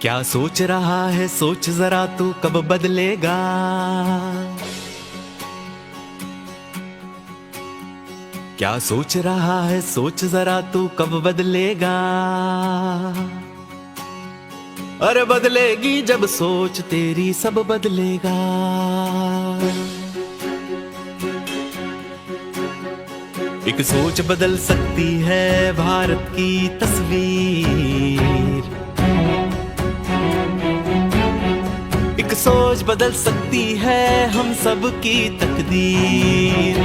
क्या सोच रहा है सोच जरा तू कब बदलेगा। क्या सोच रहा है सोच जरा तू कब बदलेगा। अरे बदलेगी जब सोच तेरी सब बदलेगा। एक सोच बदल सकती है भारत की तस्वीर। एक सोच बदल सकती है हम सब की तकदीर।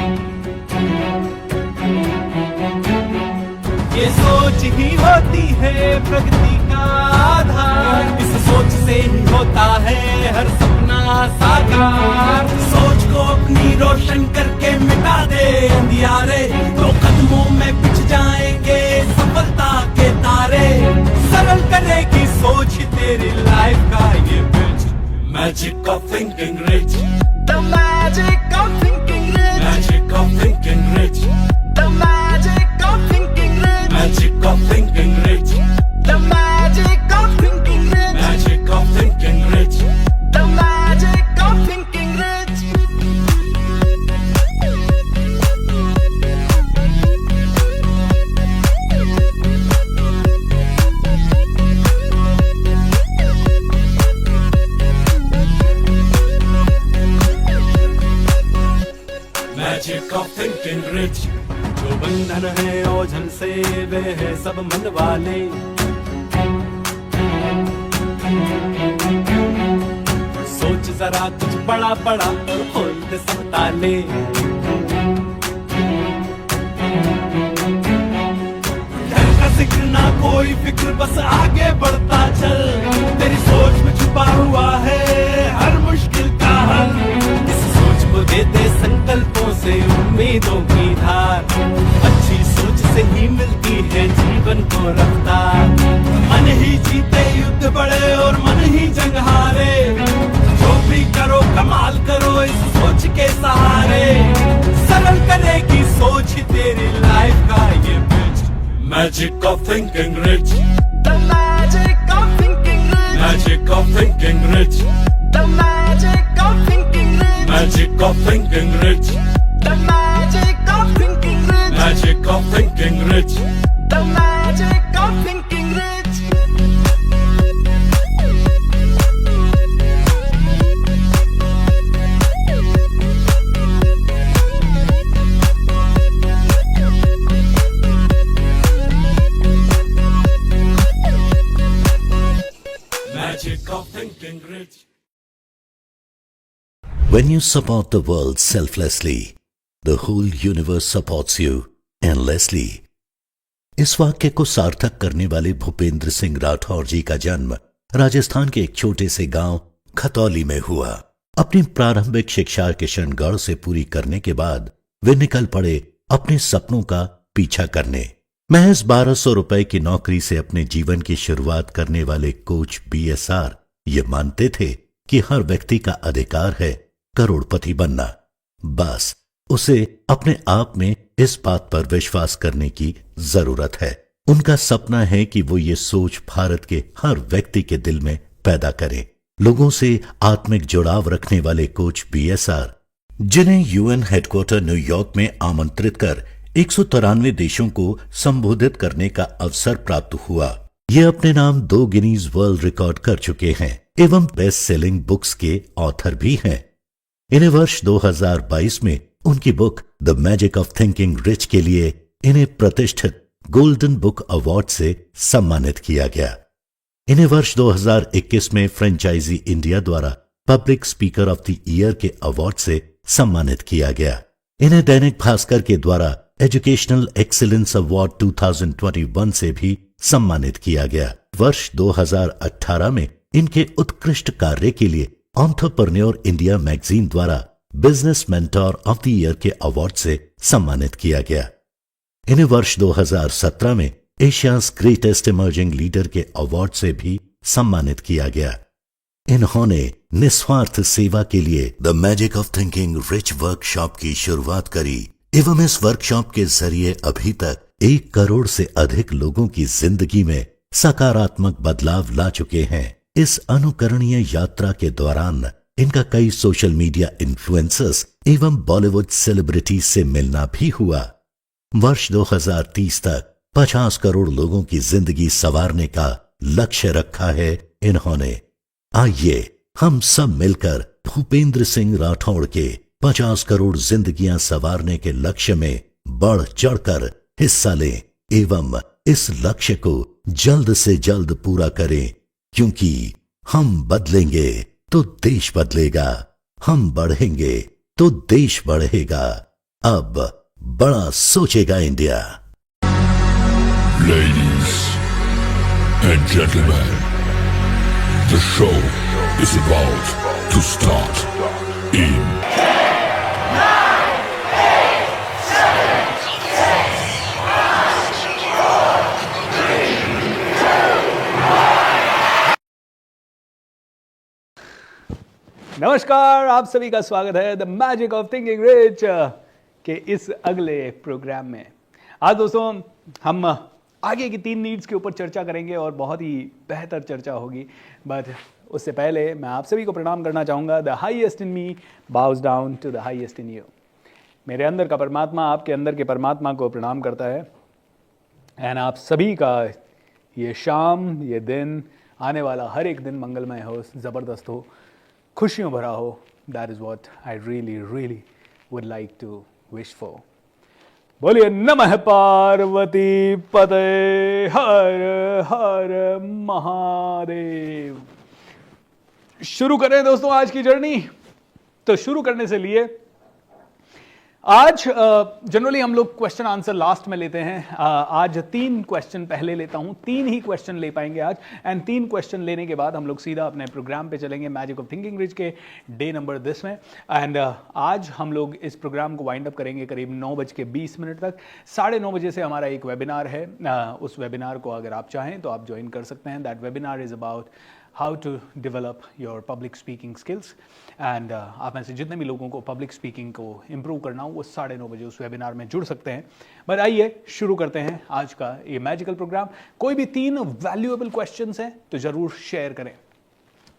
ये सोच ही होती है प्रगति का आधार। इस सोच से ही होता है हर सपना साकार। सोच को अपनी रोशन करके मिटा दे अंधियारे, तो कदमों में पिछ जाएंगे सफलता के तारे। सरल करेगी सोच तेरी लाइफ का ये bridge. Magic of thinking rich. The magic of thinking rich. Magic of thinking rich. The magic of thinking rich. Magic of thinking rich. The magic of thinking rich. Magic of thinking rich. The magic of thinking rich. Magic of thinking rich. जो बंधन है ओझल से वे है सब मन वाले। सोच जरा कुछ बड़ा बड़ा और खोल दे सब ताले। डर का जिक्र ना कोई फिक्र, बस आगे बढ़ता चल। तेरी सोच में छुपा हुआ है हर मुश्किल का हल। इस सोच को दे दे संकल्पों से उम्मीदों की धार। अच्छी सोच से ही मिलती है जीवन को रफ्तार। मन ही जीते युद्ध बड़े और मन ही जंग हारे। जो भी करो कमाल करो इस सोच के सहारे। सरल करेगी सोच तेरी लाइफ का ये bridge. Magic of thinking rich. The magic of thinking rich. Magic of thinking rich. The magic of thinking rich. Magic of thinking rich. The magic of thinking rich. Magic of thinking rich. The magic of thinking rich. Magic of thinking rich. When you support the world selflessly, the whole universe supports you endlessly. इस वाक्य को सार्थक करने वाले भूपेंद्र सिंह राठौर जी का जन्म राजस्थान के एक छोटे से गांव खतौली में हुआ। अपनी प्रारंभिक शिक्षा किशनगढ़ से पूरी करने के बाद वे निकल पड़े अपने सपनों का पीछा करने। महज 1200 रुपए की नौकरी से अपने जीवन की शुरुआत करने वाले कोच BSR ये मानते थे कि हर व्यक्ति का अधिकार है करोड़पति बनना। बस उसे अपने आप में इस बात पर विश्वास करने की जरूरत है। उनका सपना है कि वो ये सोच भारत के हर व्यक्ति के दिल में पैदा करे। लोगों से आत्मिक जुड़ाव रखने वाले कोच BSR, जिन्हें UN हेडक्वार्टर न्यूयॉर्क में आमंत्रित कर 193 देशों को संबोधित करने का अवसर प्राप्त हुआ, ये अपने नाम 2 गिनीज वर्ल्ड रिकॉर्ड कर चुके हैं एवं बेस्ट सेलिंग बुक्स के ऑथर भी हैं। इन्हें वर्ष 2022 में उनकी book the magic of thinking rich के लिए इन्हें प्रतिष्ठित गोल्डन बुक अवार्ड से सम्मानित किया गया। इन्हें वर्ष 2021 में फ्रेंचाइजी इंडिया द्वारा public speaker of the year के अवार्ड से सम्मानित किया गया। इन्हें दैनिक भास्कर के द्वारा एजुकेशनल एक्सीलेंस अवार्ड 2021 से भी सम्मानित किया गया। वर्ष 2018 में इनके उत्कृष्ट कार्य के लिए एंटरप्रेन्योर इंडिया मैगजीन द्वारा business mentor of the year के अवार्ड से सम्मानित किया गया। इन्हें वर्ष 2017 में एशियाज ग्रेटेस्ट इमर्जिंग लीडर के अवार्ड से भी सम्मानित किया गया। इन्होंने निस्वार्थ सेवा के लिए the magic of thinking rich workshop की शुरुआत करी एवं इस वर्कशॉप के जरिए अभी तक 1 करोड़ से अधिक लोगों की जिंदगी में सकारात्मक बदलाव ला चुके हैं। इस अनुकरणीय यात्रा के दौरान इनका कई सोशल मीडिया इन्फ्लुएंसर्स एवं बॉलीवुड सेलिब्रिटीज से मिलना भी हुआ। वर्ष 2030 तक 50 करोड़ लोगों की जिंदगी संवारने का लक्ष्य रखा है इन्होंने। आइए हम सब मिलकर भूपेंद्र सिंह राठौड़ के 50 करोड़ जिंदगियां संवारने के लक्ष्य में बढ़ चढ़कर हिस्सा लें एवं इस लक्ष्य को जल्द से जल्द पूरा करें, क्योंकि हम बदलेंगे तो देश बदलेगा, हम बढ़ेंगे तो देश बढ़ेगा। अब बड़ा सोचेगा India. Ladies and gentlemen, the show is about to start in नमस्कार, आप सभी का स्वागत है the magic of thinking rich के इस अगले प्रोग्राम में। आज दोस्तों हम आगे की 3 नीड्स के ऊपर चर्चा करेंगे और बहुत ही बेहतर चर्चा होगी। बट उससे पहले मैं आप सभी को प्रणाम करना चाहूँगा। The highest in me bows down to the highest in you. मेरे अंदर का परमात्मा आपके अंदर के परमात्मा को प्रणाम करता है। एंड आप सभी का ये शाम, ये दिन, आने वाला हर एक दिन मंगलमय हो, ज़बरदस्त हो, खुशियों भरा हो। That is what I really would like to wish for. बोलिए नमः पार्वती पते, हर हर महादेव। शुरू करें दोस्तों आज की जर्नी। तो शुरू करने से लिए आज जनरली हम लोग क्वेश्चन आंसर लास्ट में लेते हैं। आज 3 क्वेश्चन पहले लेता हूं, 3 ही क्वेश्चन ले पाएंगे आज। एंड 3 क्वेश्चन लेने के बाद हम लोग सीधा अपने प्रोग्राम पे चलेंगे मैजिक ऑफ थिंकिंग रिच के डे नंबर 10 में। एंड आज हम लोग इस प्रोग्राम को वाइंड अप करेंगे करीब 9:20 तक। 9:30 बजे से हमारा एक वेबिनार है। उस वेबिनार को अगर आप चाहें तो आप ज्वाइन कर सकते हैं। That webinar is about how to develop your public speaking skills. And आप में से जितने भी लोगों को पब्लिक स्पीकिंग को इम्प्रूव करना हो वो 9:30 बजे उस वेबिनार में जुड़ सकते हैं। बट आइए शुरू करते हैं आज का ये मैजिकल प्रोग्राम। कोई भी 3 वैल्यूएबल क्वेश्चंस हैं तो जरूर शेयर करें।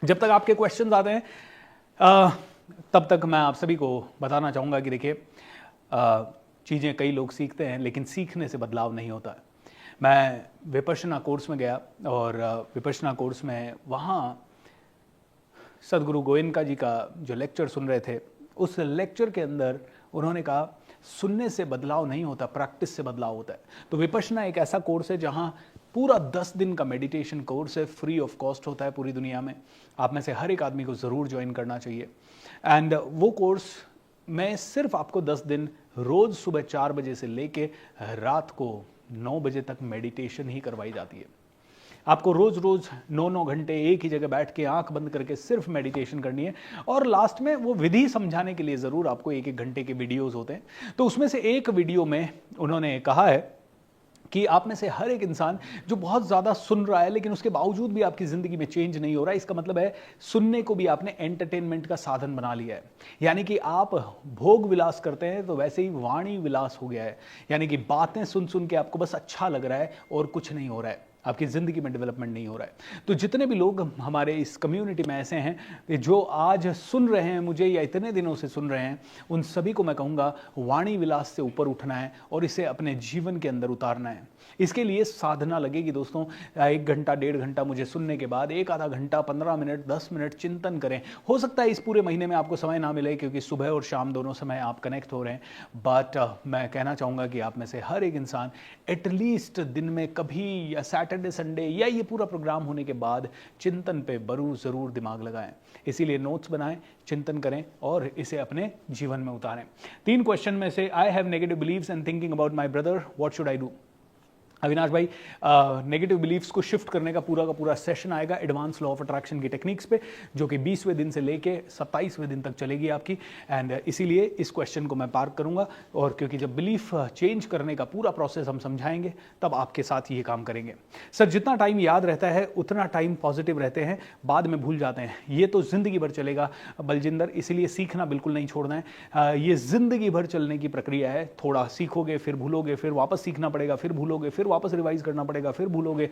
जब तक आपके क्वेश्चंस आते हैं तब तक मैं आप सभी को बताना चाहूँगा कि देखिए, चीज़ें कई लोग सीखते हैं लेकिन सीखने से बदलाव नहीं होता है। मैं विपश्यना कोर्स में गया और विपश्यना कोर्स में वहाँ सदगुरु गोयनका जी का जो लेक्चर सुन रहे थे, उस लेक्चर के अंदर उन्होंने कहा सुनने से बदलाव नहीं होता, प्रैक्टिस से बदलाव होता है। तो विपश्यना एक ऐसा कोर्स है जहाँ पूरा 10 दिन का मेडिटेशन कोर्स है, फ्री ऑफ कॉस्ट होता है पूरी दुनिया में। आप में से हर एक आदमी को ज़रूर ज्वाइन करना चाहिए। एंड वो कोर्स में सिर्फ आपको 10 दिन रोज़ सुबह 4 बजे से लेके रात को 9 बजे तक मेडिटेशन ही करवाई जाती है। आपको रोज 9 घंटे एक ही जगह बैठ के आंख बंद करके सिर्फ मेडिटेशन करनी है। और लास्ट में वो विधि समझाने के लिए ज़रूर आपको 1-1 घंटे के वीडियोस होते हैं। तो उसमें से एक वीडियो में उन्होंने कहा है कि आप में से हर एक इंसान जो बहुत ज़्यादा सुन रहा है लेकिन उसके बावजूद भी आपकी ज़िंदगी में चेंज नहीं हो रहा है, इसका मतलब है सुनने को भी आपने एंटरटेनमेंट का साधन बना लिया है। यानी कि आप भोग विलास करते हैं तो वैसे ही वाणी विलास हो गया है। यानी कि बातें सुन सुन के आपको बस अच्छा लग रहा है और कुछ नहीं हो रहा है, आपकी ज़िंदगी में डेवलपमेंट नहीं हो रहा है। तो जितने भी लोग हमारे इस कम्युनिटी में ऐसे हैं जो आज सुन रहे हैं मुझे या इतने दिनों से सुन रहे हैं, उन सभी को मैं कहूँगा वाणी विलास से ऊपर उठना है और इसे अपने जीवन के अंदर उतारना है। इसके लिए साधना लगेगी दोस्तों। 1 घंटा 1.5 घंटा मुझे सुनने के बाद 1 आधा घंटा 15 मिनट 10 मिनट चिंतन करें। हो सकता है इस पूरे महीने में आपको समय ना मिले क्योंकि सुबह और शाम दोनों समय आप कनेक्ट हो रहे हैं। बट मैं कहना चाहूँगा कि आप में से हर एक इंसान एटलीस्ट दिन में कभी या सैटरडे संडे या ये पूरा प्रोग्राम होने के बाद चिंतन पे ज़रूर दिमाग लगाएं। इसीलिए नोट्स बनाएं, चिंतन करें और इसे अपने जीवन में उतारें। 3 क्वेश्चन में से I have negative beliefs and thinking about my brother, what should I do. Avinash भाई, नेगेटिव बिलीफ्स को शिफ्ट करने का पूरा सेशन आएगा एडवांस लॉ ऑफ अट्रैक्शन की टेक्निक्स पे, जो कि 20वें दिन से लेके 27वें दिन तक चलेगी आपकी। एंड इसीलिए इस क्वेश्चन को मैं पार्क करूंगा और क्योंकि जब बिलीफ चेंज करने का पूरा प्रोसेस हम समझाएंगे तब आपके साथ ये काम करेंगे। सर, जितना टाइम याद रहता है उतना टाइम पॉजिटिव रहते हैं, बाद में भूल जाते हैं। ये तो जिंदगी भर चलेगा बलजिंदर, इसीलिए सीखना बिल्कुल नहीं छोड़ना है। ये जिंदगी भर चलने की प्रक्रिया है। थोड़ा सीखोगे फिर भूलोगे, फिर वापस सीखना पड़ेगा, फिर भूलोगे, फिर वापस रिवाइज करना पड़ेगा, फिर भूलोगे।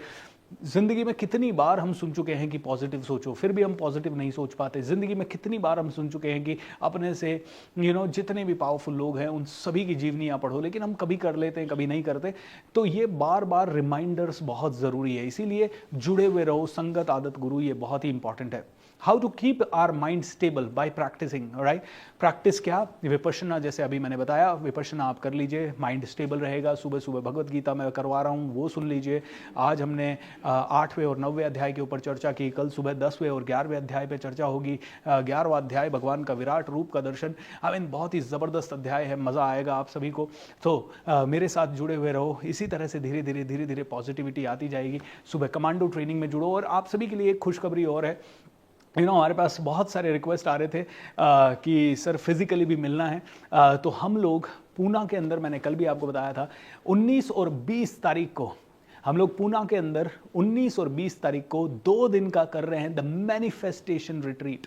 जिंदगी में कितनी बार हम सुन चुके हैं कि पॉजिटिव सोचो, फिर भी हम पॉजिटिव नहीं सोच पाते। जिंदगी में कितनी बार हम सुन चुके हैं कि अपने से जितने भी पावरफुल लोग हैं उन सभी की जीवनियाँ पढ़ो, लेकिन हम कभी कर लेते हैं कभी नहीं करते। तो ये बार बार रिमाइंडर्स बहुत ज़रूरी है, इसीलिए जुड़े हुए रहो। संगत आदत गुरु, ये बहुत ही इंपॉर्टेंट है। How to keep our mind stable by practising, right. Practice क्या, विपश्यना, जैसे अभी मैंने बताया, विपश्यना आप कर लीजिए, माइंड स्टेबल रहेगा। सुबह सुबह भगवत गीता मैं करवा रहा हूँ, वो सुन लीजिए। आज हमने 8वें और 9वें अध्याय के ऊपर चर्चा की, कल सुबह 10वें और 11वें अध्याय पे चर्चा होगी। 11वां अध्याय भगवान का विराट रूप का दर्शन, बहुत ही ज़बरदस्त अध्याय है, मज़ा आएगा आप सभी को। तो मेरे साथ जुड़े हुए रहो, इसी तरह से धीरे धीरे पॉजिटिविटी आती जाएगी। सुबह कमांडो ट्रेनिंग में जुड़ो। और आप सभी के लिए एक खुशखबरी और है, हमारे पास बहुत सारे रिक्वेस्ट आ रहे थे कि सर फिज़िकली भी मिलना है। तो हम लोग पूना के अंदर, मैंने कल भी आपको बताया था, 19 और 20 तारीख को हम लोग पूना के अंदर 19 और 20 तारीख को 2 दिन का कर रहे हैं the manifestation retreat.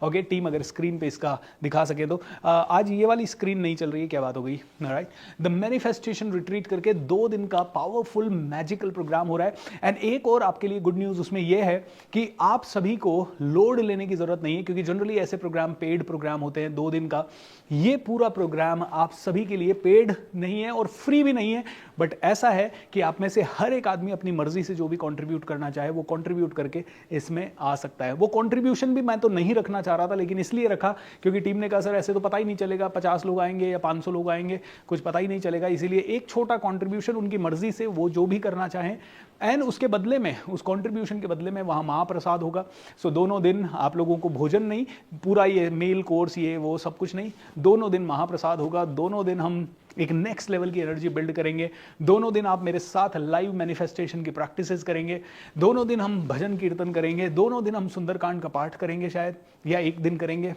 Okay, team अगर स्क्रीन पे इसका दिखा सके तो। आज ये वाली स्क्रीन नहीं चल रही है, क्या बात हो गई, राइट। द मैनिफेस्टेशन रिट्रीट करके 2 दिन का पावरफुल मैजिकल प्रोग्राम हो रहा है। एंड एक और आपके लिए गुड न्यूज़ उसमें यह है कि आप सभी को लोड लेने की ज़रूरत नहीं है, क्योंकि जनरली ऐसे प्रोग्राम पेड प्रोग्राम होते हैं 2 दिन का। ये पूरा प्रोग्राम आप सभी के लिए पेड नहीं है और फ्री भी नहीं है, बट ऐसा है कि आप में से हर एक आदमी अपनी मर्जी से जो भी कंट्रीब्यूट करना चाहे वो कंट्रीब्यूट करके इसमें आ सकता है। वो कंट्रीब्यूशन भी मैं तो नहीं रखना चाह रहा था, लेकिन इसलिए रखा क्योंकि टीम ने कहा सर ऐसे तो पता ही नहीं चलेगा 50 लोग आएंगे या 500 लोग आएंगे, कुछ पता ही नहीं चलेगा, इसीलिए एक छोटा कंट्रीब्यूशन उनकी मर्जी से वो जो भी करना चाहें, एंड उसके बदले में, उस कंट्रीब्यूशन के बदले में वहाँ महाप्रसाद होगा। सो दोनों दिन आप लोगों को भोजन नहीं, पूरा ये मेल कोर्स ये वो सब कुछ नहीं, दोनों दिन महाप्रसाद होगा। दोनों दिन हम एक नेक्स्ट लेवल की एनर्जी बिल्ड करेंगे। दोनों दिन आप मेरे साथ लाइव मैनिफेस्टेशन की प्रैक्टिसेस करेंगे। दोनों दिन हम भजन कीर्तन करेंगे। दोनों दिन हम सुंदरकांड का पाठ करेंगे शायद, या एक दिन करेंगे।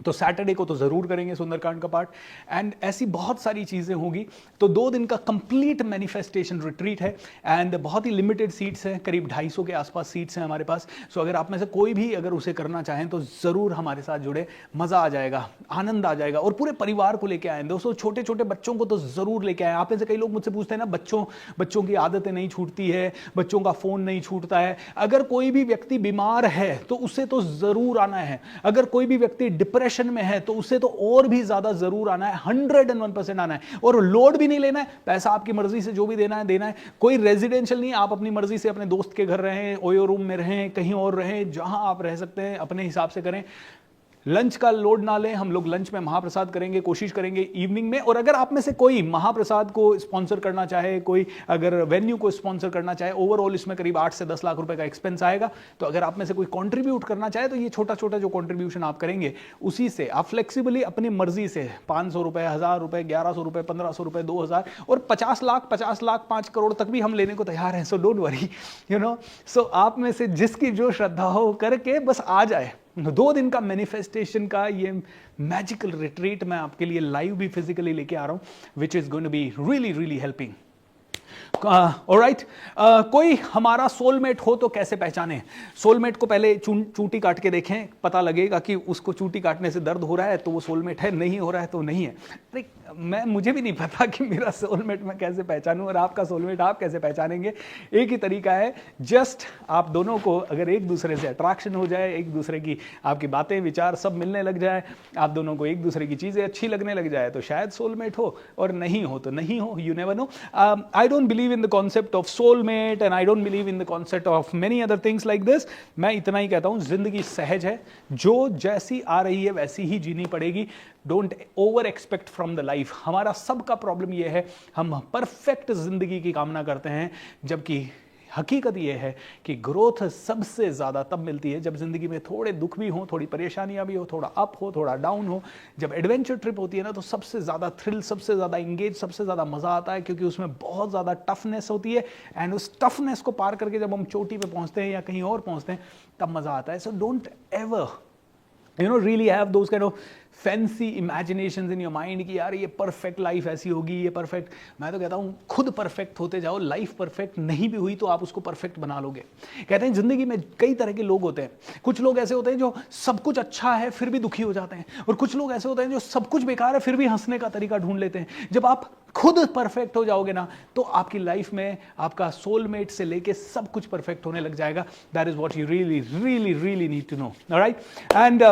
तो सैटरडे को तो ज़रूर करेंगे सुंदरकांड का पाठ, एंड ऐसी बहुत सारी चीज़ें होंगी। तो 2 दिन का कंप्लीट मैनिफेस्टेशन रिट्रीट है, एंड बहुत ही लिमिटेड सीट्स हैं, करीब 250 के आसपास सीट्स हैं हमारे पास। सो अगर आप में से कोई भी अगर उसे करना चाहें तो ज़रूर हमारे साथ जुड़े, मज़ा आ जाएगा, आनंद आ जाएगा, और पूरे परिवार को लेकर आए। दोस्तों छोटे छोटे बच्चों को तो ज़रूर लेके आए। आप में से कई लोग मुझसे पूछते हैं ना, बच्चों की आदतें नहीं छूटती है, बच्चों का फ़ोन नहीं छूटता है। अगर कोई भी व्यक्ति बीमार है तो उसे तो ज़रूर आना है। अगर कोई भी व्यक्ति डिप्रेशन में है तो उसे तो और भी ज्यादा जरूर आना है, 101% आना है। और लोड भी नहीं लेना है, पैसा आपकी मर्जी से जो भी देना है। कोई रेजिडेंशियल नहीं, आप अपनी मर्जी से अपने दोस्त के घर रहें, ओयो रूम में रहें, कहीं और रहें, जहां आप रह सकते हैं अपने हिसाब से करें। लंच का लोड ना लें, हम लोग लंच में महाप्रसाद करेंगे, कोशिश करेंगे इवनिंग में। और अगर आप में से कोई महाप्रसाद को स्पॉन्सर करना चाहे, कोई अगर वेन्यू को स्पॉन्सर करना चाहे, ओवरऑल इसमें करीब 8 से 10 लाख रुपए का एक्सपेंस आएगा। तो अगर आप में से कोई कंट्रीब्यूट करना चाहे तो ये छोटा छोटा जो कंट्रीब्यूशन आप करेंगे उसी से आप फ्लेक्सिबली अपनी मर्जी से 500 रुपए, 1000 रुपए, 1100 रुपए, 1500 रुपए, 2000 और 50 लाख, 5 करोड़ तक भी हम लेने को तैयार हैं। सो डोंट वरी, सो आप में से जिसकी जो श्रद्धा हो करके बस आ जाए। 2 दिन का मैनिफेस्टेशन का ये मैजिकल रिट्रीट मैं आपके लिए लाइव भी फिजिकली लेके आ रहा हूँ, which is going to be really really helping. Alright, कोई हमारा सोलमेट हो तो कैसे पहचाने? सोलमेट को पहले चूंटी काट के देखें, पता लगेगा कि उसको चूंटी काटने से दर्द हो रहा है तो वो सोलमेट है, नहीं हो रहा है तो नहीं है। अरे मुझे भी नहीं पता कि मेरा सोलमेट मैं कैसे पहचानूं और आपका सोलमेट आप कैसे पहचानेंगे। एक ही तरीका है, जस्ट आप दोनों को अगर एक दूसरे से अट्रैक्शन हो जाए, एक दूसरे की आपकी बातें विचार सब मिलने लग जाए, आप दोनों को एक दूसरे की चीज़ें अच्छी लगने लग जाए तो शायद सोलमेट हो, और नहीं हो तो नहीं हो, you never know. I don't believe in the concept of soulmate and I don't believe in the concept of many other things like this। मैं इतना ही कहता हूं, जिंदगी सहज है, जो जैसी आ रही है वैसी ही जीनी पड़ेगी। Don't over expect from the life. हमारा सबका प्रॉब्लम यह है, हम परफेक्ट जिंदगी की कामना करते हैं, जबकि हकीकत यह है कि ग्रोथ सबसे ज़्यादा तब मिलती है जब ज़िंदगी में थोड़े दुख भी हो, थोड़ी परेशानियां भी हो, थोड़ा अप हो, थोड़ा डाउन हो। जब एडवेंचर ट्रिप होती है ना तो सबसे ज़्यादा थ्रिल, सबसे ज़्यादा इंगेज, सबसे ज़्यादा मज़ा आता है, क्योंकि उसमें बहुत ज़्यादा टफनेस होती है। एंड उस टफनेस को पार करके जब हम चोटी पे पहुँचते हैं या कहीं और पहुँचते हैं तब मज़ा आता है। So don't ever really have those kind of fancy imaginations in your mind कि यार ये परफेक्ट लाइफ ऐसी होगी, ये परफेक्ट। मैं तो कहता हूँ खुद परफेक्ट होते जाओ, लाइफ परफेक्ट नहीं भी हुई तो आप उसको परफेक्ट बना लोगे। कहते हैं जिंदगी में कई तरह के लोग होते हैं। कुछ लोग ऐसे होते हैं जो सब कुछ अच्छा है फिर भी दुखी हो जाते हैं, और कुछ लोग ऐसे होते हैं जो सब कुछ बेकार है फिर भी हंसने का तरीका ढूंढ लेते हैं। जब आप खुद परफेक्ट हो जाओगे ना तो आपकी लाइफ में आपका सोलमेट से लेके सब कुछ परफेक्ट होने लग जाएगा। That is what you really really really need to know, alright. And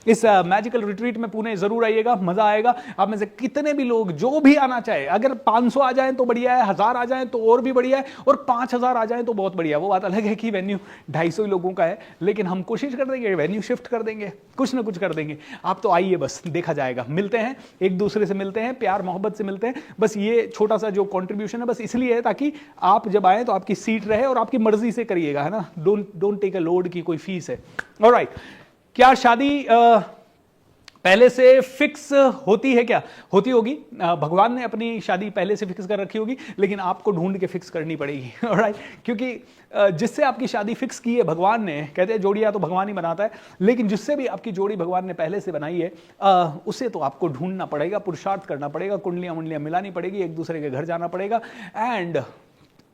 इस मैजिकल रिट्रीट में पुणे जरूर आइएगा, मजा आएगा। आप में से कितने भी लोग जो भी आना चाहे, अगर 500 आ जाएं तो बढ़िया है, 1000 आ जाएं तो और भी बढ़िया है, और 5000 आ जाएं तो बहुत बढ़िया है। वो बात अलग है कि वेन्यू 250 लोगों का है, लेकिन हम कोशिश कर देंगे, वेन्यू शिफ्ट कर देंगे, कुछ ना कुछ कर देंगे। आप तो आइए, बस देखा जाएगा। मिलते हैं, एक दूसरे से मिलते हैं, प्यार मोहब्बत से मिलते हैं। बस ये छोटा सा जो कॉन्ट्रीब्यूशन है बस इसलिए है ताकि आप जब आए तो आपकी सीट रहे और आपकी मर्जी से करिएगा, है ना। डोंट टेक अ लोड की कोई फीस है, ऑलराइट। क्या शादी पहले से फिक्स होती है? क्या होती होगी? भगवान ने अपनी शादी पहले से फिक्स कर रखी होगी, लेकिन आपको ढूंढ के फिक्स करनी पड़ेगी, ऑलराइट। क्योंकि जिससे आपकी शादी फिक्स की है भगवान ने, कहते हैं जोड़ियां तो भगवान ही बनाता है, लेकिन जिससे भी आपकी जोड़ी भगवान ने पहले से बनाई है उसे तो आपको ढूंढना पड़ेगा, पुरुषार्थ करना पड़ेगा, कुंडलियां मुंडलियां मिलानी पड़ेगी, एक दूसरे के घर जाना पड़ेगा, एंड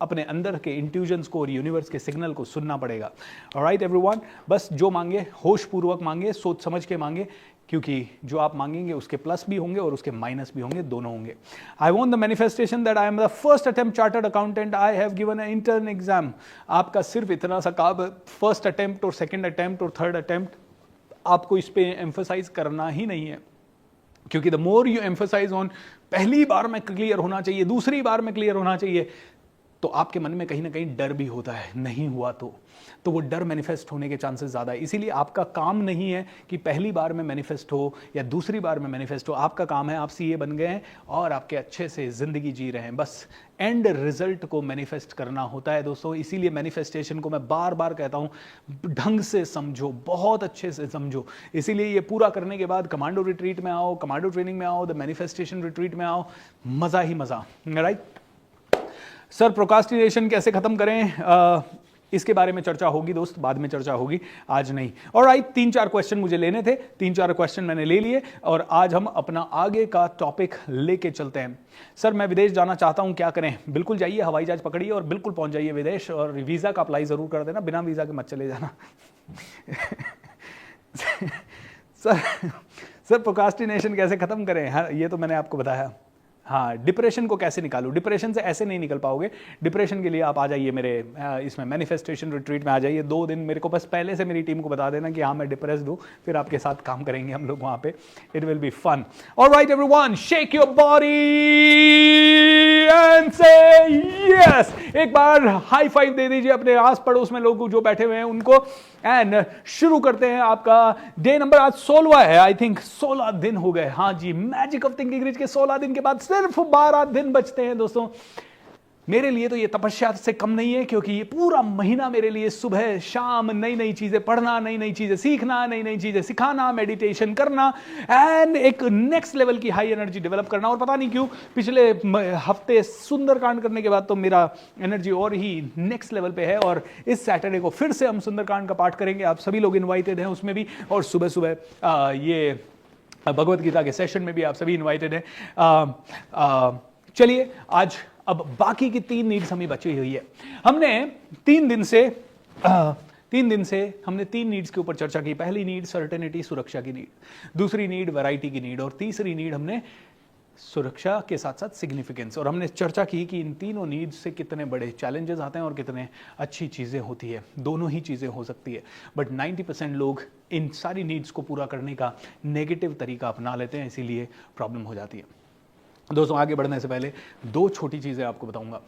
अपने अंदर के इंट्यूजन्स को और यूनिवर्स के सिग्नल को सुनना पड़ेगा। ऑलराइट एवरीवन, बस जो मांगे होश पूर्वक मांगे, सोच समझ के मांगे, क्योंकि जो आप मांगेंगे उसके प्लस भी होंगे और उसके माइनस भी होंगे, दोनों होंगे। I want the manifestation that I am the first attempt chartered accountant, I have given a intern exam. आपका सिर्फ इतना सा काम, फर्स्ट अटेम्प्ट और सेकंड अटेम्प्ट और थर्ड अटेम्प्ट, आपको इस पे एम्फसाइज करना ही नहीं है, क्योंकि the more you emphasise on पहली बार में क्लियर होना चाहिए, दूसरी बार में क्लियर होना चाहिए, तो आपके मन में कहीं ना कहीं डर भी होता है, नहीं हुआ तो वो डर मैनिफेस्ट होने के चांसेस ज़्यादा है। इसीलिए आपका काम नहीं है कि पहली बार में मैनिफेस्ट हो या दूसरी बार में मैनिफेस्ट हो। आपका काम है, आप सीए बन गए हैं और आपके अच्छे से ज़िंदगी जी रहे हैं, बस एंड रिजल्ट को मैनिफेस्ट करना होता है दोस्तों। इसीलिए मैनिफेस्टेशन को मैं बार बार कहता हूँ, ढंग से समझो, बहुत अच्छे से समझो। इसीलिए ये पूरा करने के बाद कमांडो रिट्रीट में आओ, कमांडो ट्रेनिंग में आओ, द मैनिफेस्टेशन रिट्रीट में आओ, मज़ा ही मज़ा, राइट। सर प्रोकास्टिनेशन कैसे खत्म करें, इसके बारे में चर्चा होगी दोस्त, बाद में चर्चा होगी, आज नहीं। ऑलराइट, 3-4 क्वेश्चन मुझे लेने थे, 3-4 क्वेश्चन मैंने ले लिए, और आज हम अपना आगे का टॉपिक लेके चलते हैं। सर मैं विदेश जाना चाहता हूं, क्या करें? बिल्कुल जाइए, हवाई जहाज पकड़िए और बिल्कुल पहुंच जाइए विदेश, और वीज़ा का अप्लाई ज़रूर कर देना, बिना वीज़ा के मत चले जाना। सर प्रोकास्टिनेशन कैसे खत्म करें? हाँ, ये तो मैंने आपको बताया। हाँ, डिप्रेशन को कैसे निकालूं? डिप्रेशन से ऐसे नहीं निकल पाओगे। डिप्रेशन के लिए आप आ जाइए मेरे इसमें मैनिफेस्टेशन रिट्रीट में आ जाइए, 2 दिन मेरे को बस पहले से मेरी टीम को बता देना कि हाँ मैं डिप्रेस्ड हूँ, फिर आपके साथ काम करेंगे हम लोग वहाँ पे। It will be fun. Alright everyone, shake your body and say yes. एक बार हाई फाइव दे दीजिए अपने आस पड़ोस में लोग जो बैठे हुए हैं उनको, एंड शुरू करते हैं। आपका डे नंबर आज 16वां है, आई थिंक 16 दिन हो गए। हाँ जी, मैजिक ऑफ थिंकिंग रिच के 16 दिन के बाद सिर्फ 12 दिन बचते हैं दोस्तों। मेरे लिए तो ये तपस्या से कम नहीं है, क्योंकि ये पूरा महीना मेरे लिए सुबह शाम नई नई चीजें पढ़ना, नई नई चीजें सीखना, नई नई चीजें सिखाना, मेडिटेशन करना, एंड एक नेक्स्ट लेवल की हाई एनर्जी डेवलप करना। और पता नहीं क्यों पिछले हफ्ते सुंदरकांड करने के बाद तो मेरा एनर्जी और ही नेक्स्ट लेवल पे है, और इस सैटरडे को फिर से हम सुंदरकांड का पाठ करेंगे। आप सभी लोग इन्वाइटेड हैं उसमें भी, और सुबह सुबह ये भगवत गीता के सेशन में भी आप सभी इन्वाइटेड हैं। चलिए आज अब बाकी की 3 नीड्स हमें बची हुई है। हमने 3 दिन से हमने 3 नीड्स के ऊपर चर्चा की। पहली नीड सर्टेनिटी, सुरक्षा की नीड, दूसरी नीड वैरायटी की नीड, और तीसरी नीड हमने सुरक्षा के साथ साथ सिग्निफिकेंस। और हमने चर्चा की कि इन तीनों नीड्स से कितने बड़े चैलेंजेस आते हैं और कितने अच्छी चीज़ें होती है। दोनों ही चीज़ें हो सकती है, बट 90% लोग इन सारी नीड्स को पूरा करने का नेगेटिव तरीका अपना लेते हैं, इसीलिए प्रॉब्लम हो जाती है। दोस्तों आगे बढ़ने से पहले 2 छोटी चीज़ें आपको बताऊंगा।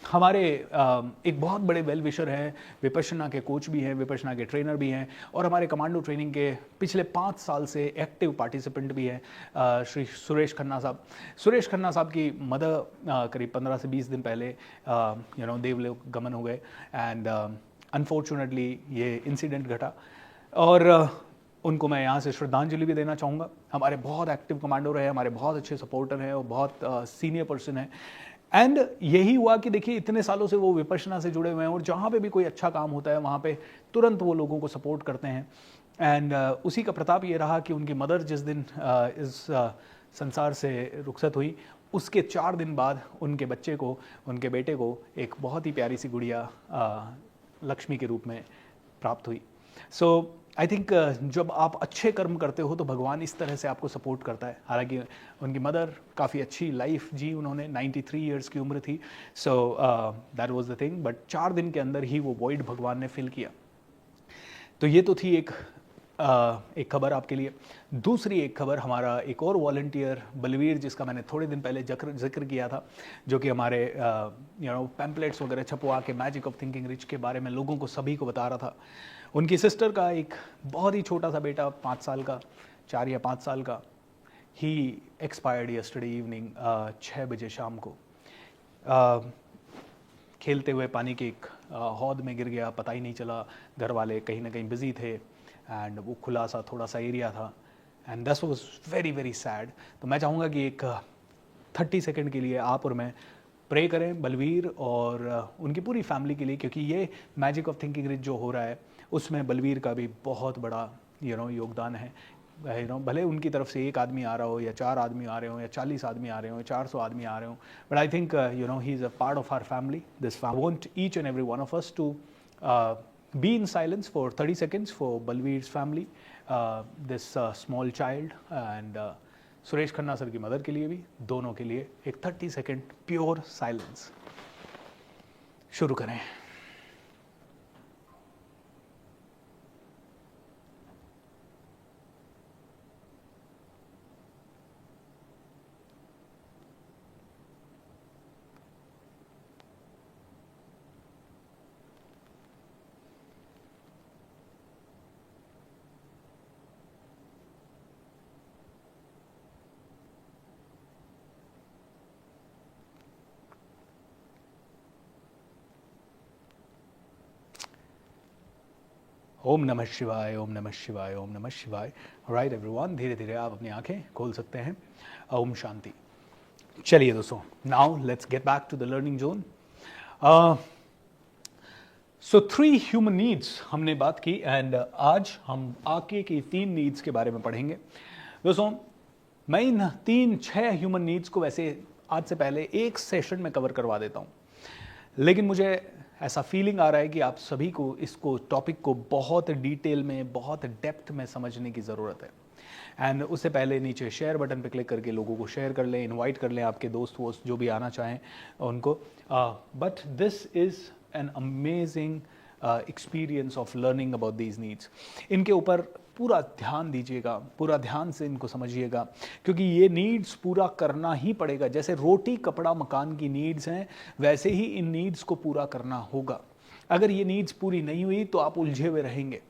हमारे एक बहुत बड़े वेल विशर हैं, विपश्यना के कोच भी हैं, विपश्यना के ट्रेनर भी हैं, और हमारे कमांडो ट्रेनिंग के पिछले 5 साल से एक्टिव पार्टिसिपेंट भी हैं, श्री सुरेश खन्ना साहब। सुरेश खन्ना साहब की मदर करीब 15 से 20 दिन पहले देवलोक गमन हो गए, एंड अनफॉर्चुनेटली ये इंसिडेंट घटा, और उनको मैं यहाँ से श्रद्धांजलि भी देना चाहूँगा। हमारे बहुत एक्टिव कमांडो रहे, हमारे बहुत अच्छे सपोर्टर हैं और बहुत सीनियर पर्सन हैं। एंड यही हुआ कि देखिए इतने सालों से वो विपश्यना से जुड़े हुए हैं, और जहाँ पे भी कोई अच्छा काम होता है वहाँ पे तुरंत वो लोगों को सपोर्ट करते हैं। एंड उसी का प्रताप ये रहा कि उनकी मदर जिस दिन इस संसार से रुखसत हुई, उसके 4 दिन बाद उनके बच्चे को, उनके बेटे को एक बहुत ही प्यारी सी गुड़िया लक्ष्मी के रूप में प्राप्त हुई। सो आई थिंक जब आप अच्छे कर्म करते हो तो भगवान इस तरह से आपको सपोर्ट करता है। हालांकि उनकी मदर काफ़ी अच्छी लाइफ जी, उन्होंने 93 ईयर्स की उम्र थी। So that was the thing, but 4 दिन के अंदर ही वो वॉइड भगवान ने फिल किया। तो ये तो थी एक खबर आपके लिए। दूसरी एक खबर, हमारा एक और वॉलंटियर बलवीर, जिसका मैंने थोड़े दिन पहले जिक्र किया था, जो कि हमारे पैम्पलेट्स वगैरह छपवा के मैजिक ऑफ थिंकिंग रिच के बारे में लोगों को, सभी को बता रहा था। उनकी सिस्टर का एक बहुत ही छोटा सा बेटा, 5 साल का, 4 या 5 साल का, ही एक्सपायर्ड यस्टरडे इवनिंग 6 बजे शाम को। खेलते हुए पानी के एक हौद में गिर गया, पता ही नहीं चला। घर वाले कहीं ना कहीं बिजी थे एंड वो खुला सा थोड़ा सा एरिया था and that was very very sad. तो मैं चाहूँगा कि एक 30 सेकंड के लिए आप और मैं प्रे करें बलवीर और उनकी पूरी फैमिली के लिए, क्योंकि ये मैजिक ऑफ थिंकिंग रिच जो हो रहा है उसमें बलवीर का भी बहुत बड़ा योगदान है। भले उनकी तरफ से 1 आदमी आ रहा हो या 4 आदमी आ रहे हो या 40 आदमी आ रहे हो या 400 आदमी आ रहे हो, but I think he is a part of our family. This I want each and every one of us to be in silence for 30 seconds for Balveer's family, this small child, and Suresh Khanna sir की mother के लिए भी, दोनों के लिए एक 30 second pure silence. शुरू करें। ओम नमः शिवाय, ओम नमः शिवाय, ओम नमः शिवाय। राइट एवरीवन, धीरे धीरे आप अपनी आंखें खोल सकते हैं। ओम शांति। चलिए दोस्तों, now let's get back to the learning zone. So 3 human needs हमने बात की एंड आज हम आगे की 3 नीड्स के बारे में पढ़ेंगे। दोस्तों, मैं इन 3-6 ह्यूमन नीड्स को वैसे आज से पहले एक सेशन में कवर करवा देता हूँ, लेकिन मुझे ऐसा फीलिंग आ रहा है कि आप सभी को इसको, टॉपिक को बहुत डिटेल में, बहुत डेप्थ में समझने की ज़रूरत है। एंड उससे पहले नीचे शेयर बटन पे क्लिक करके लोगों को शेयर कर लें, इनवाइट कर लें आपके दोस्त वोस्त जो भी आना चाहें उनको। But this is an amazing experience of learning about these needs. इनके ऊपर पूरा ध्यान दीजिएगा, पूरा ध्यान से इनको समझिएगा, क्योंकि ये नीड्स पूरा करना ही पड़ेगा। जैसे रोटी कपड़ा मकान की नीड्स हैं, वैसे ही इन नीड्स को पूरा करना होगा। अगर ये नीड्स पूरी नहीं हुई तो आप उलझे हुए रहेंगे।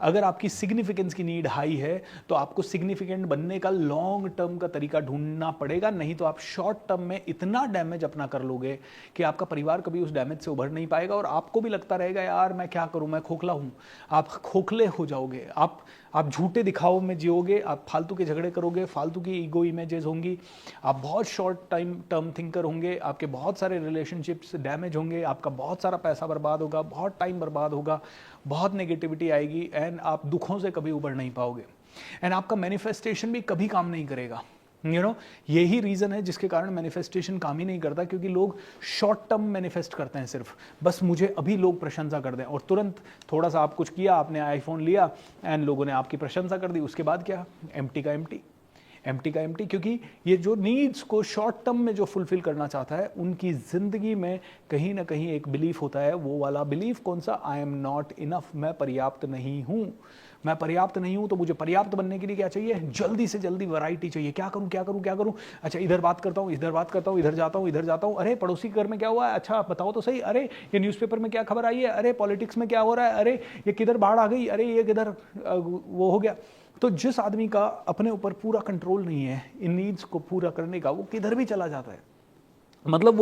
अगर आपकी सिग्निफिकेंस की नीड हाई है तो आपको सिग्निफिकेंट बनने का लॉन्ग टर्म का तरीका ढूंढना पड़ेगा, नहीं तो आप शॉर्ट टर्म में इतना डैमेज अपना कर लोगे कि आपका परिवार कभी उस डैमेज से उभर नहीं पाएगा और आपको भी लगता रहेगा यार मैं क्या करूं, मैं खोखला हूं। आप खोखले हो जाओगे, आप झूठे दिखाओ में जियोगे, आप फालतू के झगड़े करोगे, फालतू की ईगो इमेजेस होंगी, आप बहुत शॉर्ट टाइम टर्म थिंकर होंगे, आपके बहुत सारे रिलेशनशिप्स डैमेज होंगे, आपका बहुत सारा पैसा बर्बाद होगा, बहुत टाइम बर्बाद होगा, बहुत नेगेटिविटी आएगी एंड आप दुखों से कभी उबर नहीं पाओगे एंड आपका मैनिफेस्टेशन भी कभी काम नहीं करेगा। यही रीज़न है जिसके कारण मैनिफेस्टेशन काम ही नहीं करता, क्योंकि लोग शॉर्ट टर्म मैनिफेस्ट करते हैं सिर्फ, बस मुझे अभी लोग प्रशंसा कर दें, और तुरंत थोड़ा सा आप कुछ किया, आपने आईफोन लिया एंड लोगों ने आपकी प्रशंसा कर दी, उसके बाद क्या, एम्प्टी का एम्प्टी। क्योंकि ये जो नीड्स को शॉर्ट टर्म में जो फुलफिल करना चाहता है, उनकी ज़िंदगी में कहीं ना कहीं एक बिलीफ होता है, वो वाला बिलीफ कौन सा, आई एम नॉट इनफ, मैं पर्याप्त नहीं हूँ। मैं पर्याप्त नहीं हूँ तो मुझे पर्याप्त बनने के लिए क्या चाहिए, जल्दी से जल्दी वैरायटी चाहिए। क्या करूँ, अच्छा इधर बात करता हूँ, इधर जाता हूँ, अरे पड़ोसी घर में क्या हुआ है, अच्छा बताओ तो सही, अरे ये न्यूज़पेपर में क्या खबर आई है, अरे पॉलिटिक्स में क्या हो रहा है, अरे ये किधर बाढ़ आ गई, अरे ये किधर वो हो गया। तो जिस आदमी का अपने ऊपर पूरा कंट्रोल नहीं है इन नीड्स को पूरा करने का, वो किधर भी चला जाता है। मतलब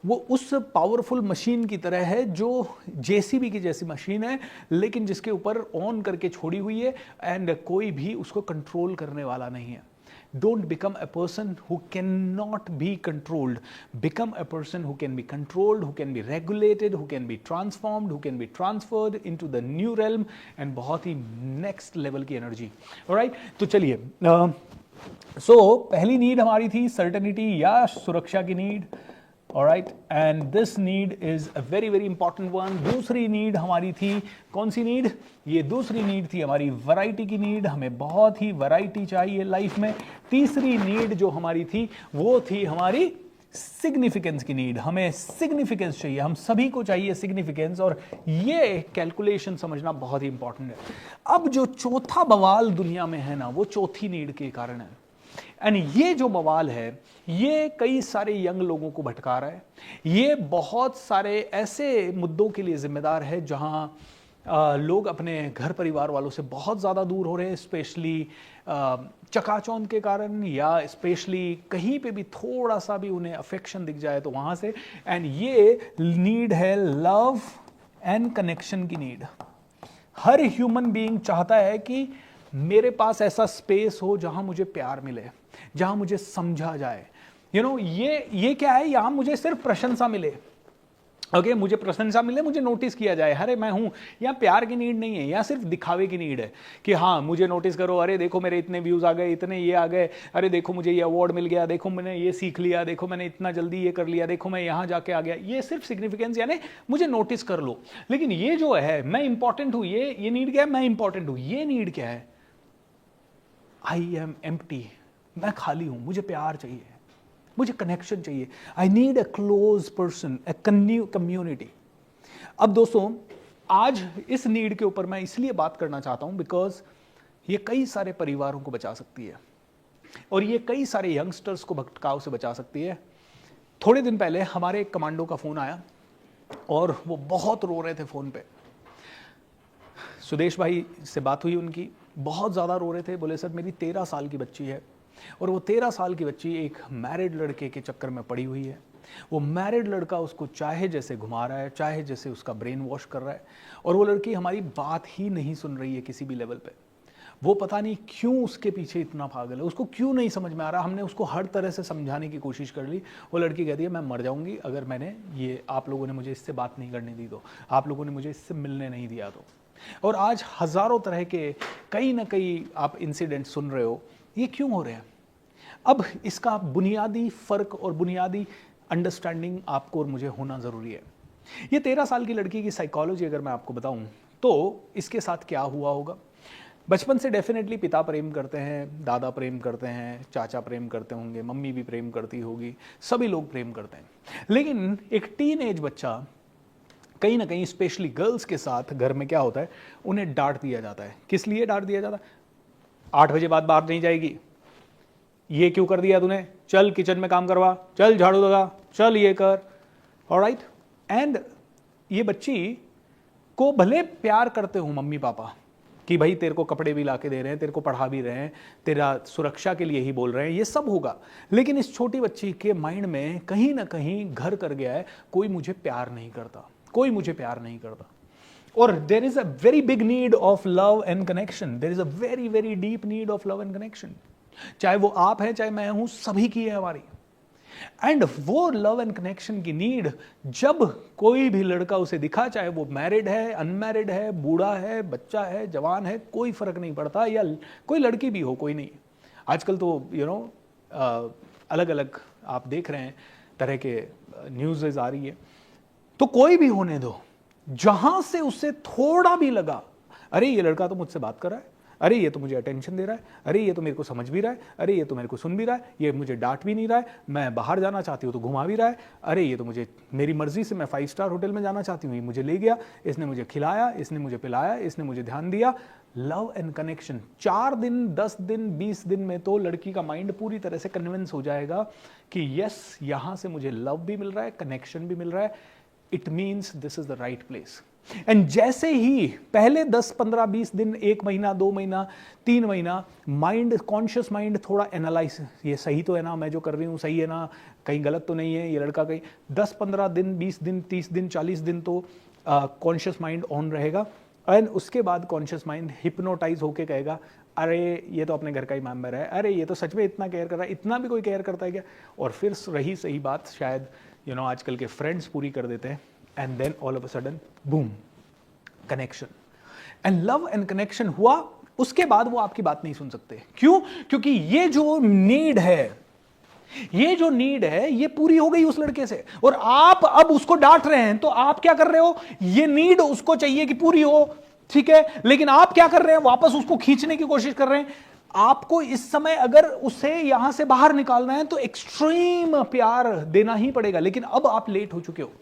वो उस पावरफुल मशीन की तरह है जो जेसीबी की जैसी मशीन है, लेकिन जिसके ऊपर ऑन करके छोड़ी हुई है एंड कोई भी उसको कंट्रोल करने वाला नहीं है। Don't become a person who cannot be controlled. Become a person who can be controlled, who can be regulated, who can be transformed, who can be transferred into the new realm and बहुत ही next level की energy. Alright? तो चलिए, पहली need हमारी थी certainty या सुरक्षा की need. Alright, and this need is a very very important one. दूसरी नीड हमारी थी कौन सी नीड? ये दूसरी नीड थी हमारी वैरायटी की नीड. हमें बहुत ही वैरायटी चाहिए लाइफ में. तीसरी नीड जो हमारी थी वो थी हमारी सिग्निफिकेंस की नीड. हमें सिग्निफिकेंस चाहिए, हम सभी को चाहिए सिग्निफिकेंस, और ये कैलकुलेशन समझना बहुत ही इंपॉर्टेंट है. अब जो चौथा बवाल दुनिया में है ना, वो चौथी नीड के कारण है. एंड ये जो बवाल है ये कई सारे यंग लोगों को भटका रहा है. ये बहुत सारे ऐसे मुद्दों के लिए जिम्मेदार है जहां लोग अपने घर परिवार वालों से बहुत ज़्यादा दूर हो रहे हैं, स्पेशली चकाचौंध के कारण, या स्पेशली कहीं पे भी थोड़ा सा भी उन्हें अफेक्शन दिख जाए तो वहाँ से. एंड ये नीड है लव एंड कनेक्शन की नीड. हर ह्यूमन बीइंग चाहता है कि मेरे पास ऐसा स्पेस हो जहां मुझे प्यार मिले, जहां मुझे समझा जाए. ये क्या है, यहां मुझे सिर्फ प्रशंसा मिले. ओके, मुझे प्रशंसा मिले, मुझे नोटिस किया जाए, अरे मैं हूं. यहाँ प्यार की नीड नहीं है, यहाँ सिर्फ दिखावे की नीड है कि हाँ मुझे नोटिस करो, अरे देखो मेरे इतने व्यूज आ गए, इतने ये आ गए, अरे देखो मुझे ये अवार्ड मिल गया, देखो मैंने ये सीख लिया, देखो मैंने इतना जल्दी ये कर लिया, देखो मैं यहाँ जाके आ गया. ये सिर्फ सिग्निफिकेंस, यानी मुझे नोटिस कर लो. लेकिन ये जो है मैं इंपॉर्टेंट हूं, ये नीड क्या है? मैं इंपॉर्टेंट हूं. ये नीड क्या है? आई एम एम्प्टी, मैं खाली हूं, मुझे प्यार चाहिए, मुझे कनेक्शन चाहिए. I need a close person, a community. अब दोस्तों, आज इस नीड के ऊपर मैं इसलिए बात करना चाहता हूं बिकॉज ये कई सारे परिवारों को बचा सकती है और ये कई सारे यंगस्टर्स को भटकाव से बचा सकती है. थोड़े दिन पहले हमारे एक कमांडो का फोन आया और वो बहुत रो रहे थे फोन पे. सुदेश भाई से बात हुई उनकी, बहुत ज़्यादा रो रहे थे. बोले सर मेरी 13 साल की बच्ची है और वो 13 साल की बच्ची एक मैरिड लड़के के चक्कर में पड़ी हुई है. वो मैरिड लड़का उसको चाहे जैसे घुमा रहा है, चाहे जैसे उसका ब्रेन वॉश कर रहा है, और वो लड़की हमारी बात ही नहीं सुन रही है किसी भी लेवल पे. वो पता नहीं क्यों उसके पीछे इतना पागल है, उसको क्यों नहीं समझ में आ रहा. हमने उसको हर तरह से समझाने की कोशिश कर ली. वो लड़की कहती है मैं मर जाऊंगी अगर मैंने ये, आप लोगों ने मुझे इससे बात नहीं करने दी तो, आप लोगों ने मुझे इससे मिलने नहीं दिया तो. और आज हजारों तरह के कई ना कई आप इंसिडेंट सुन रहे हो. ये क्यों हो रहे हैं? अब इसका बुनियादी फर्क और बुनियादी अंडरस्टैंडिंग आपको और मुझे होना जरूरी है. ये 13 साल की लड़की की साइकोलॉजी अगर मैं आपको बताऊं तो इसके साथ क्या हुआ होगा. बचपन से डेफिनेटली पिता प्रेम करते हैं, दादा प्रेम करते हैं, चाचा प्रेम करते होंगे, मम्मी भी प्रेम करती होगी, सभी लोग प्रेम करते हैं. लेकिन एक टीन एज बच्चा कहीं ना कहीं स्पेशली गर्ल्स के साथ घर में क्या होता है, उन्हें डांट दिया जाता है. किस लिए डांट दिया जाता है? 8 बजे बाद बाहर नहीं जाएगी, ये क्यों कर दिया तूने, चल किचन में काम करवा, चल झाड़ू लगा, चल ये कर. ऑलराइट. एंड ये बच्ची को भले प्यार करते हो मम्मी पापा कि भाई तेरे को कपड़े भी ला के दे रहे हैं, तेरे को पढ़ा भी रहे हैं, तेरा सुरक्षा के लिए ही बोल रहे हैं, ये सब होगा. लेकिन इस छोटी बच्ची के माइंड में कहीं ना कहीं घर कर गया है, कोई मुझे प्यार नहीं करता, कोई मुझे प्यार नहीं करता. और there is a very big need of love and connection. There is a very very deep need of love and connection. चाहे वो आप हैं, चाहे मैं हूं, सभी की है हमारी. एंड वो लव एंड कनेक्शन की नीड जब कोई भी लड़का उसे दिखा, चाहे वो मैरिड है, अनमैरिड है, बूढ़ा है, बच्चा है, जवान है, कोई फर्क नहीं पड़ता, या कोई लड़की भी हो, कोई नहीं. आजकल तो अलग अलग आप देख रहे हैं तरह के न्यूज़ आ रही है. तो कोई भी होने दो, जहां से उसे थोड़ा भी लगा अरे ये लड़का तो मुझसे बात कर रहा है, अरे ये तो मुझे अटेंशन दे रहा है, अरे ये तो मेरे को समझ भी रहा है, अरे ये तो मेरे को सुन भी रहा है, ये मुझे डांट भी नहीं रहा है, मैं बाहर जाना चाहती हूँ तो घुमा भी रहा है, अरे ये तो मुझे मेरी मर्जी से मैं 5 स्टार होटल में जाना चाहती हूँ, ये मुझे ले गया, इसने मुझे खिलाया, इसने मुझे पिलाया, इसने मुझे ध्यान दिया. लव एंड कनेक्शन 4 दिन, 10 दिन, 20 दिन में तो लड़की का माइंड पूरी तरह से कन्विंस हो जाएगा कि यस, यहां से मुझे लव भी मिल रहा है, कनेक्शन भी मिल रहा है, it means this is the right place. And जैसे ही पहले 10, 15, 20 दिन, 1 महीना, 2 महीना, 3 महीना माइंड, कॉन्शियस माइंड थोड़ा एनालाइज, ये सही तो है ना, मैं जो कर रही हूँ सही है ना, कहीं गलत तो नहीं है, ये लड़का कहीं 10, 15 दिन, 20 दिन, 30 दिन, 40 दिन तो कॉन्शियस माइंड ऑन रहेगा. एंड उसके बाद कॉन्शियस माइंड हिप्नोटाइज होके कहेगा अरे ये तो अपने घर का ही मेंबर है, अरे ये तो सच में इतना केयर कर रहा है, इतना भी कोई केयर करता है क्या? और फिर रही सही बात शायद आजकल के फ्रेंड्स पूरी कर देते हैं, and then all of a sudden boom, connection and love and connection हुआ। उसके बाद वो आपकी बात नहीं सुन सकते। क्यों? क्योंकि ये जो नीड है ये पूरी हो गई उस लड़के से, और आप अब उसको डांट रहे हैं। तो आप क्या कर रहे हो? ये नीड उसको चाहिए कि पूरी हो, ठीक है, लेकिन आप क्या कर रहे हैं? वापस उसको खींचने की कोशिश कर रहे हैं। आपको इस समय अगर उसे यहां से बाहर निकालना है तो एक्सट्रीम प्यार देना ही पड़ेगा, लेकिन अब आप लेट हो चुके हो,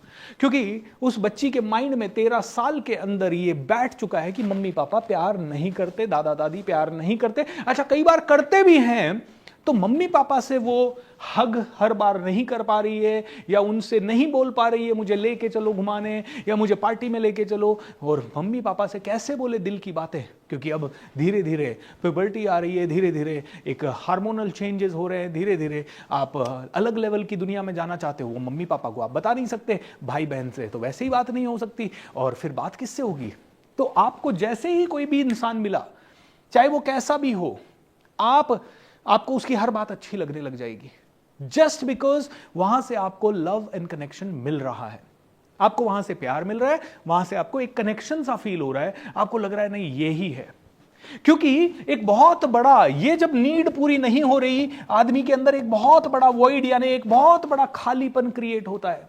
क्योंकि उस बच्ची के माइंड में 13 साल के अंदर ये बैठ चुका है कि मम्मी पापा प्यार नहीं करते, दादा दादी प्यार नहीं करते। अच्छा, कई बार करते भी हैं तो मम्मी पापा से वो हग हर बार नहीं कर पा रही है, या उनसे नहीं बोल पा रही है मुझे लेके चलो घुमाने, या मुझे पार्टी में लेके चलो। और मम्मी पापा से कैसे बोले दिल की बातें, क्योंकि अब धीरे धीरे प्यूबर्टी आ रही है, धीरे धीरे एक हार्मोनल चेंजेस हो रहे हैं, धीरे धीरे आप अलग लेवल की दुनिया में जाना चाहते हो। वो मम्मी पापा को आप बता नहीं सकते, भाई बहन से तो वैसे ही बात नहीं हो सकती, और फिर बात किससे होगी? तो आपको जैसे ही कोई भी इंसान मिला, चाहे वो कैसा भी हो, आपको उसकी हर बात अच्छी लगने लग जाएगी, जस्ट बिकॉज वहां से आपको लव एंड कनेक्शन मिल रहा है, आपको वहां से प्यार मिल रहा है, वहां से आपको एक कनेक्शन सा फील हो रहा है, आपको लग रहा है नहीं ये ही है। क्योंकि एक बहुत बड़ा, ये जब नीड पूरी नहीं हो रही, आदमी के अंदर एक बहुत बड़ा वॉइड यानी एक बहुत बड़ा खालीपन क्रिएट होता है,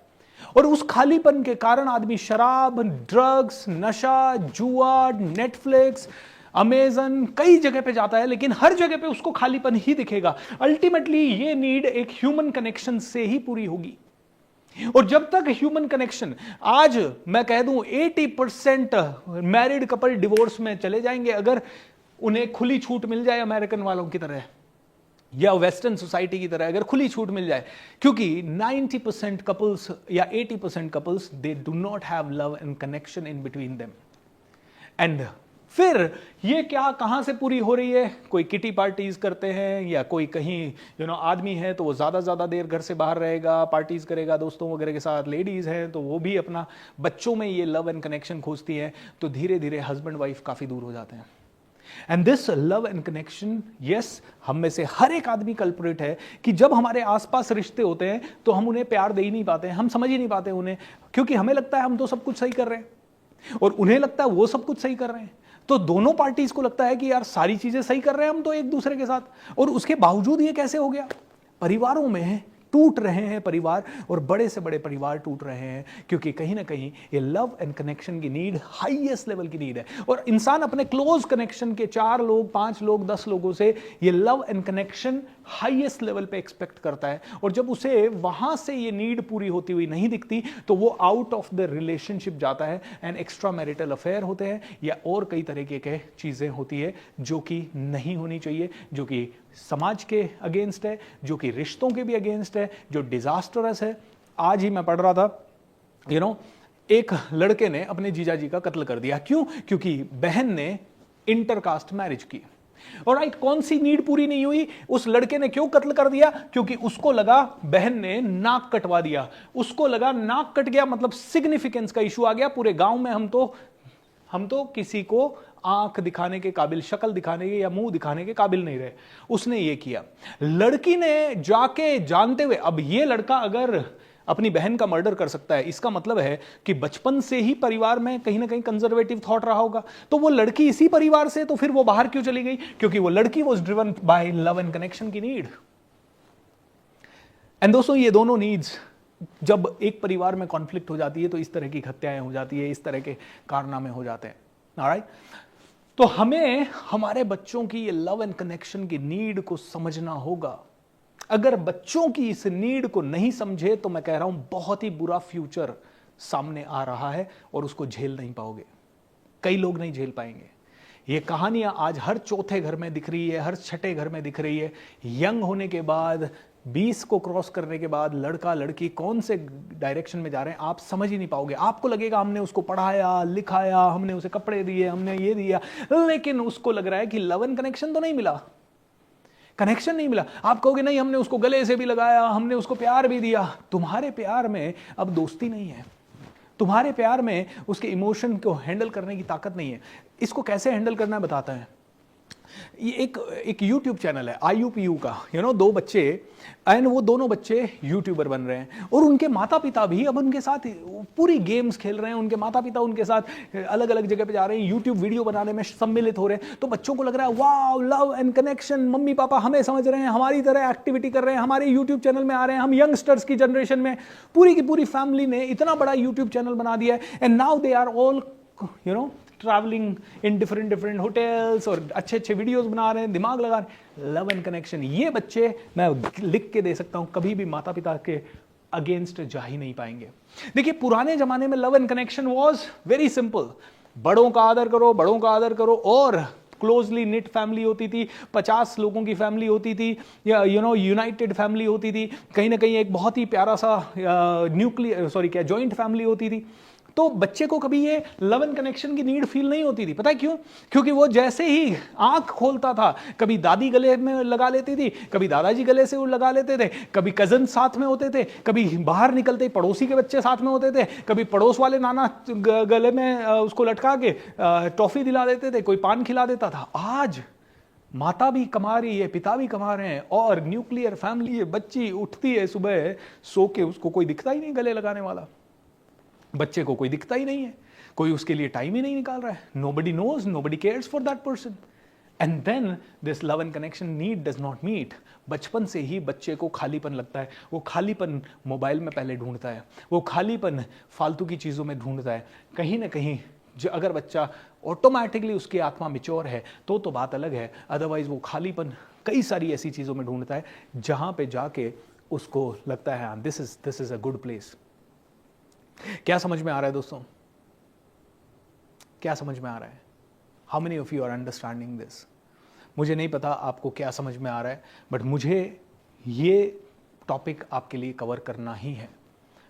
और उस खालीपन के कारण आदमी शराब, ड्रग्स, नशा, जुआ, नेटफ्लिक्स, अमेजन, कई जगह पे जाता है, लेकिन हर जगह पे उसको खालीपन ही दिखेगा। अल्टीमेटली ये नीड एक ह्यूमन कनेक्शन से ही पूरी होगी, और जब तक ह्यूमन कनेक्शन, आज मैं कह दूं 80% मैरिड कपल डिवोर्स में चले जाएंगे अगर उन्हें खुली छूट मिल जाए, अमेरिकन वालों की तरह या वेस्टर्न सोसाइटी की तरह अगर खुली छूट मिल जाए, क्योंकि 90% कपल्स या 80% couples they do not have love and connection in between them. And फिर ये क्या कहां से पूरी हो रही है? कोई किटी पार्टीज करते हैं, या कोई कहीं आदमी है तो वो ज्यादा देर घर से बाहर रहेगा, पार्टीज करेगा दोस्तों वगैरह के साथ। लेडीज हैं तो वो भी अपना बच्चों में ये लव एंड कनेक्शन खोजती है, तो धीरे धीरे हस्बैंड वाइफ काफी दूर हो जाते हैं। And this love and connection, yes, हम में से हर एक आदमी कल्परेट है कि जब हमारे आसपास रिश्ते होते हैं तो हम उन्हें प्यार दे ही नहीं पाते हैं, हम समझ ही नहीं पाते उन्हें, क्योंकि हमें लगता है हम तो सब कुछ सही कर रहे हैं और उन्हें लगता है वो सब कुछ सही कर रहे हैं। तो दोनों पार्टीज को लगता है कि यार सारी चीजें सही कर रहे हैं हम तो एक दूसरे के साथ, और उसके बावजूद ये कैसे हो गया? परिवारों में टूट रहे हैं परिवार, और बड़े से बड़े परिवार टूट रहे हैं, क्योंकि कहीं ना कहीं ये लव एंड कनेक्शन की नीड हाईएस्ट लेवल की नीड है। और इंसान अपने क्लोज कनेक्शन के 4 लोग, 5 लोग, 10 लोगों से ये love and connection highest level पे एक्सपेक्ट करता है, और जब उसे वहां से ये नीड पूरी होती हुई नहीं दिखती तो वो आउट ऑफ द रिलेशनशिप जाता है, एंड एक्स्ट्रा मैरिटल अफेयर होते हैं, या और कई तरीके के चीजें होती है जो कि नहीं होनी चाहिए, जो कि समाज के अगेंस्ट है, जो कि रिश्तों के भी अगेंस्ट है, जो डिजास्टरस है। आज ही मैं पढ़ रहा था, एक लड़के ने अपने जीजाजी का कत्ल कर दिया। क्यों? क्योंकि बहन ने इंटरकास्ट मैरिज की। और राइट, कौन सी नीड पूरी नहीं हुई? उस लड़के ने क्यों कत्ल कर दिया? क्योंकि उसको लगा बहन ने नाक कटवा दिया, उसको लगा नाक कट गया मतलब सिग्निफिकेंस का इशू आ गया पूरे गांव में, हम तो किसी को आंख दिखाने के काबिल, शक्ल दिखाने के या मुंह दिखाने के काबिल नहीं रहे। उसने ये किया। लड़की ने जाके जानते हुए, अब ये लड़का अगर अपनी बहन का मर्डर कर सकता है, इसका मतलब है कि बचपन से ही परिवार में कहीं ना कहीं कंजर्वेटिव थॉट रहा होगा। तो वो लड़की इसी परिवार से, तो फिर वो बाहर क्यों चली गई? क्योंकि वो लड़की was driven by love and connection की नीड। एंड दोस्तों, ये दोनों नीड्स जब एक परिवार में कॉन्फ्लिक्ट हो जाती है तो इस तरह की हत्याएं हो जाती है, इस तरह के कारनामे हो जाते हैं। ऑलराइट, तो हमें हमारे बच्चों की ये लव एंड कनेक्शन की नीड को समझना होगा। अगर बच्चों की इस नीड को नहीं समझे तो मैं कह रहा हूं बहुत ही बुरा फ्यूचर सामने आ रहा है, और उसको झेल नहीं पाओगे। कई लोग नहीं झेल पाएंगे। ये कहानियां आज हर चौथे घर में दिख रही है, हर छठे घर में दिख रही है। यंग होने के बाद, 20 को क्रॉस करने के बाद लड़का लड़की कौन से डायरेक्शन में जा रहे हैं आप समझ ही नहीं पाओगे। आपको लगेगा हमने उसको पढ़ाया लिखाया, हमने उसे कपड़े दिए, हमने ये दिया, लेकिन उसको लग रहा है कि लव एंड कनेक्शन तो नहीं मिला, कनेक्शन नहीं मिला। आप कहोगे नहीं, हमने उसको गले से भी लगाया, हमने उसको प्यार भी दिया। तुम्हारे प्यार में अब दोस्ती नहीं है, तुम्हारे प्यार में उसके इमोशन को हैंडल करने की ताकत नहीं है। इसको कैसे हैंडल करना बताता है। ये एक YouTube चैनल है IUPU का, दो बच्चे, एंड वो दोनों बच्चे यूट्यूबर बन रहे हैं और उनके माता पिता भी अब उनके साथ पूरी गेम्स खेल रहे हैं। उनके माता पिता उनके साथ अलग अलग जगह पे जा रहे हैं, यूट्यूब वीडियो बनाने में सम्मिलित हो रहे हैं। तो बच्चों को लग रहा है wow, love and connection, mummy papa हमें समझ रहे हैं, हमारी तरह एक्टिविटी कर रहे हैं, हमारे यूट्यूब चैनल में आ रहे हैं, हम यंगस्टर्स की जनरेशन में पूरी की पूरी फैमिली ने इतना बड़ा यूट्यूब चैनल बना दिया है। And now they are all travelling in different hotels और अच्छे अच्छे वीडियोस बना रहे हैं, दिमाग लगा रहे हैं। लव एंड कनेक्शन, ये बच्चे मैं लिख के दे सकता हूं कभी भी माता पिता के अगेंस्ट जा ही नहीं पाएंगे। देखिए पुराने जमाने में love and connection was very simple, बड़ों का आदर करो, बड़ों का आदर करो, और क्लोजली निट फैमिली होती थी, 50 लोगों की फैमिली होती थी, या यूनाइटेड फैमिली होती थी, कहीं ना कहीं एक बहुत ही प्यारा सा जॉइंट फैमिली होती थी। तो बच्चे को कभी ये लव एंड कनेक्शन की नीड फील नहीं होती थी। पता है क्यों? क्योंकि वो जैसे ही आंख खोलता था, कभी दादी गले में लगा लेती थी, कभी दादाजी गले से वो लगा लेते थे, कभी कजन साथ में होते थे, कभी बाहर निकलते ही पड़ोसी के बच्चे साथ में होते थे, कभी पड़ोस वाले नाना गले में उसको लटका के टॉफी दिला देते थे, कोई पान खिला देता था। आज माता भी कमा रही है, पिता भी कमा रहे हैं, और न्यूक्लियर फैमिली है, बच्ची उठती है सुबह सो के, उसको कोई दिखता ही नहीं गले लगाने वाला, बच्चे को कोई दिखता ही नहीं है, कोई उसके लिए टाइम ही नहीं निकाल रहा है। Nobody knows, nobody cares for that person, and then this love and connection need does not meet. बचपन से ही बच्चे को खालीपन लगता है, वो खालीपन मोबाइल में पहले ढूंढता है, वो खालीपन फालतू की चीज़ों में ढूंढता है। कहीं ना कहीं अगर बच्चा ऑटोमेटिकली उसकी आत्मा मिच्योर है तो बात अलग है, अदरवाइज वो खालीपन कई सारी ऐसी चीज़ों में ढूंढता है जहाँ पे जाके उसको लगता है this is a good place. क्या समझ में आ रहा है दोस्तों? क्या समझ में आ रहा है? How many of you are understanding this? मुझे नहीं पता आपको क्या समझ में आ रहा है, बट मुझे ये टॉपिक आपके लिए कवर करना ही है,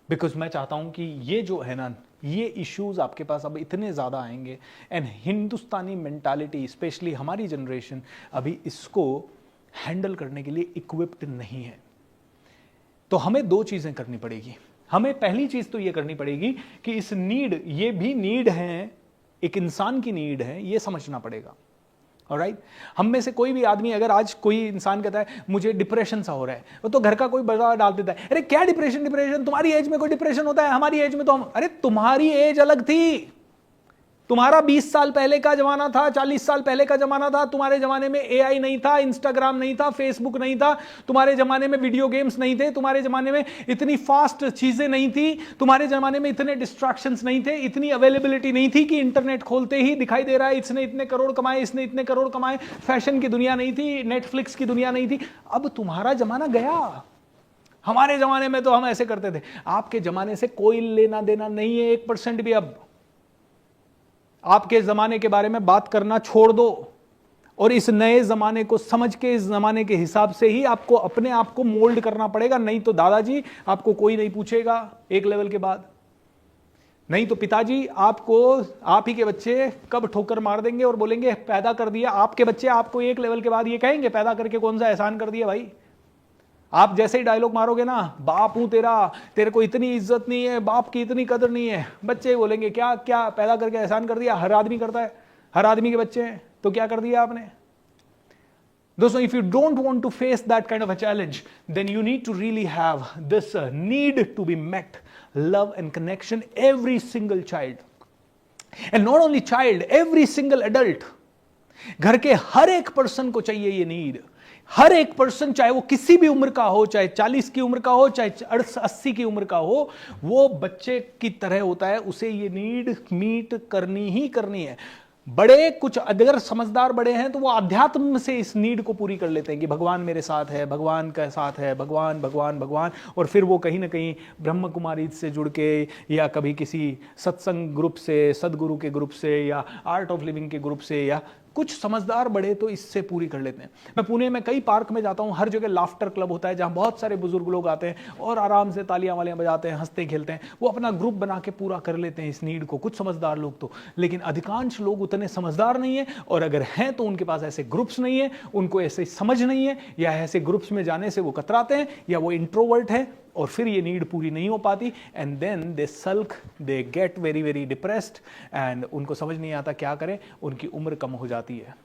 बिकॉज मैं चाहता हूं कि ये जो है ना, ये इश्यूज आपके पास अब इतने ज़्यादा आएंगे, एंड हिंदुस्तानी मेंटालिटी स्पेशली हमारी जनरेशन अभी इसको हैंडल करने के लिए इक्विप्ड नहीं है। तो हमें दो चीज़ें करनी पड़ेगी। हमें पहली चीज तो ये करनी पड़ेगी कि इस नीड, ये भी नीड है, एक इंसान की नीड है, ये समझना पड़ेगा। ऑलराइट, हम में से कोई भी आदमी, अगर आज कोई इंसान कहता है मुझे डिप्रेशन सा हो रहा है, तो घर का कोई बड़ा डाल देता है, अरे क्या डिप्रेशन, तुम्हारी एज में कोई डिप्रेशन होता है? हमारी एज में तो हम, अरे तुम्हारी एज अलग थी, तुम्हारा 20 साल पहले का जमाना था, 40 साल पहले का जमाना था। तुम्हारे जमाने में AI नहीं था, इंस्टाग्राम नहीं था, फेसबुक नहीं था, तुम्हारे जमाने में वीडियो गेम्स नहीं थे, तुम्हारे जमाने में इतनी फास्ट चीजें नहीं थी, तुम्हारे जमाने में इतने डिस्ट्रैक्शंस नहीं थे, इतनी अवेलेबिलिटी नहीं थी कि इंटरनेट खोलते ही दिखाई दे रहा है इसने इतने करोड़ कमाए, इसने इतने करोड़ कमाए। फैशन की दुनिया नहीं थी, नेटफ्लिक्स की दुनिया नहीं थी। अब तुम्हारा जमाना गया। हमारे जमाने में तो हम ऐसे करते थे। आपके जमाने से कोई लेना देना नहीं है 1% भी। अब आपके जमाने के बारे में बात करना छोड़ दो और इस नए जमाने को समझ के, इस जमाने के हिसाब से ही आपको अपने आप को मोल्ड करना पड़ेगा। नहीं तो दादाजी आपको कोई नहीं पूछेगा एक लेवल के बाद, नहीं तो पिताजी आपको, आप ही के बच्चे कब ठोकर मार देंगे और बोलेंगे पैदा कर दिया। आपके बच्चे आपको एक लेवल के बाद ये कहेंगे पैदा करके कौन सा एहसान कर दिया भाई। आप जैसे ही डायलॉग मारोगे ना, बाप हूं तेरा, तेरे को इतनी इज्जत नहीं है, बाप की इतनी कदर नहीं है, बच्चे बोलेंगे क्या क्या पैदा करके एहसान कर दिया। हर आदमी करता है, हर आदमी के बच्चे हैं, तो क्या कर दिया आपने। दोस्तों, if you don't want to face that kind of a challenge, then you need to really have this need to be met, love and connection, every single child, and not only child, every single adult. घर के हर एक person को चाहिए ये need. हर एक person, चाहे वो किसी भी उम्र का हो, चाहे 40 की उम्र का हो, चाहे 80 की उम्र का हो, वो बच्चे की तरह होता है, उसे ये नीड मीट करनी ही करनी है। बड़े कुछ अगर समझदार बड़े हैं तो वो अध्यात्म से इस नीड को पूरी कर लेते हैं कि भगवान मेरे साथ है, भगवान का साथ है, भगवान भगवान भगवान। और फिर वो कहीं ना कहीं ब्रह्म कुमारी से जुड़ के, या कभी किसी सत्संग ग्रुप से, सदगुरु के ग्रुप से, या आर्ट ऑफ लिविंग के ग्रुप से, या कुछ समझदार बड़े तो इससे पूरी कर लेते हैं। मैं पुणे में कई पार्क में जाता हूँ, हर जगह लाफ्टर क्लब होता है जहाँ बहुत सारे बुजुर्ग लोग आते हैं और आराम से तालियां वालियां बजाते हैं, हंसते खेलते हैं। वो अपना ग्रुप बना के पूरा कर लेते हैं इस नीड को, कुछ समझदार लोग तो। लेकिन अधिकांश लोग उतने समझदार नहीं है, और अगर हैं तो उनके पास ऐसे ग्रुप्स नहीं है, उनको ऐसे समझ नहीं है, या ऐसे ग्रुप्स में जाने से वो कतराते हैं, या वो इंट्रोवर्ट है और फिर ये नीड पूरी नहीं हो पाती, and then they sulk, they get very very depressed, and उनको समझ नहीं आता क्या करें, उनकी उम्र कम हो जाती है.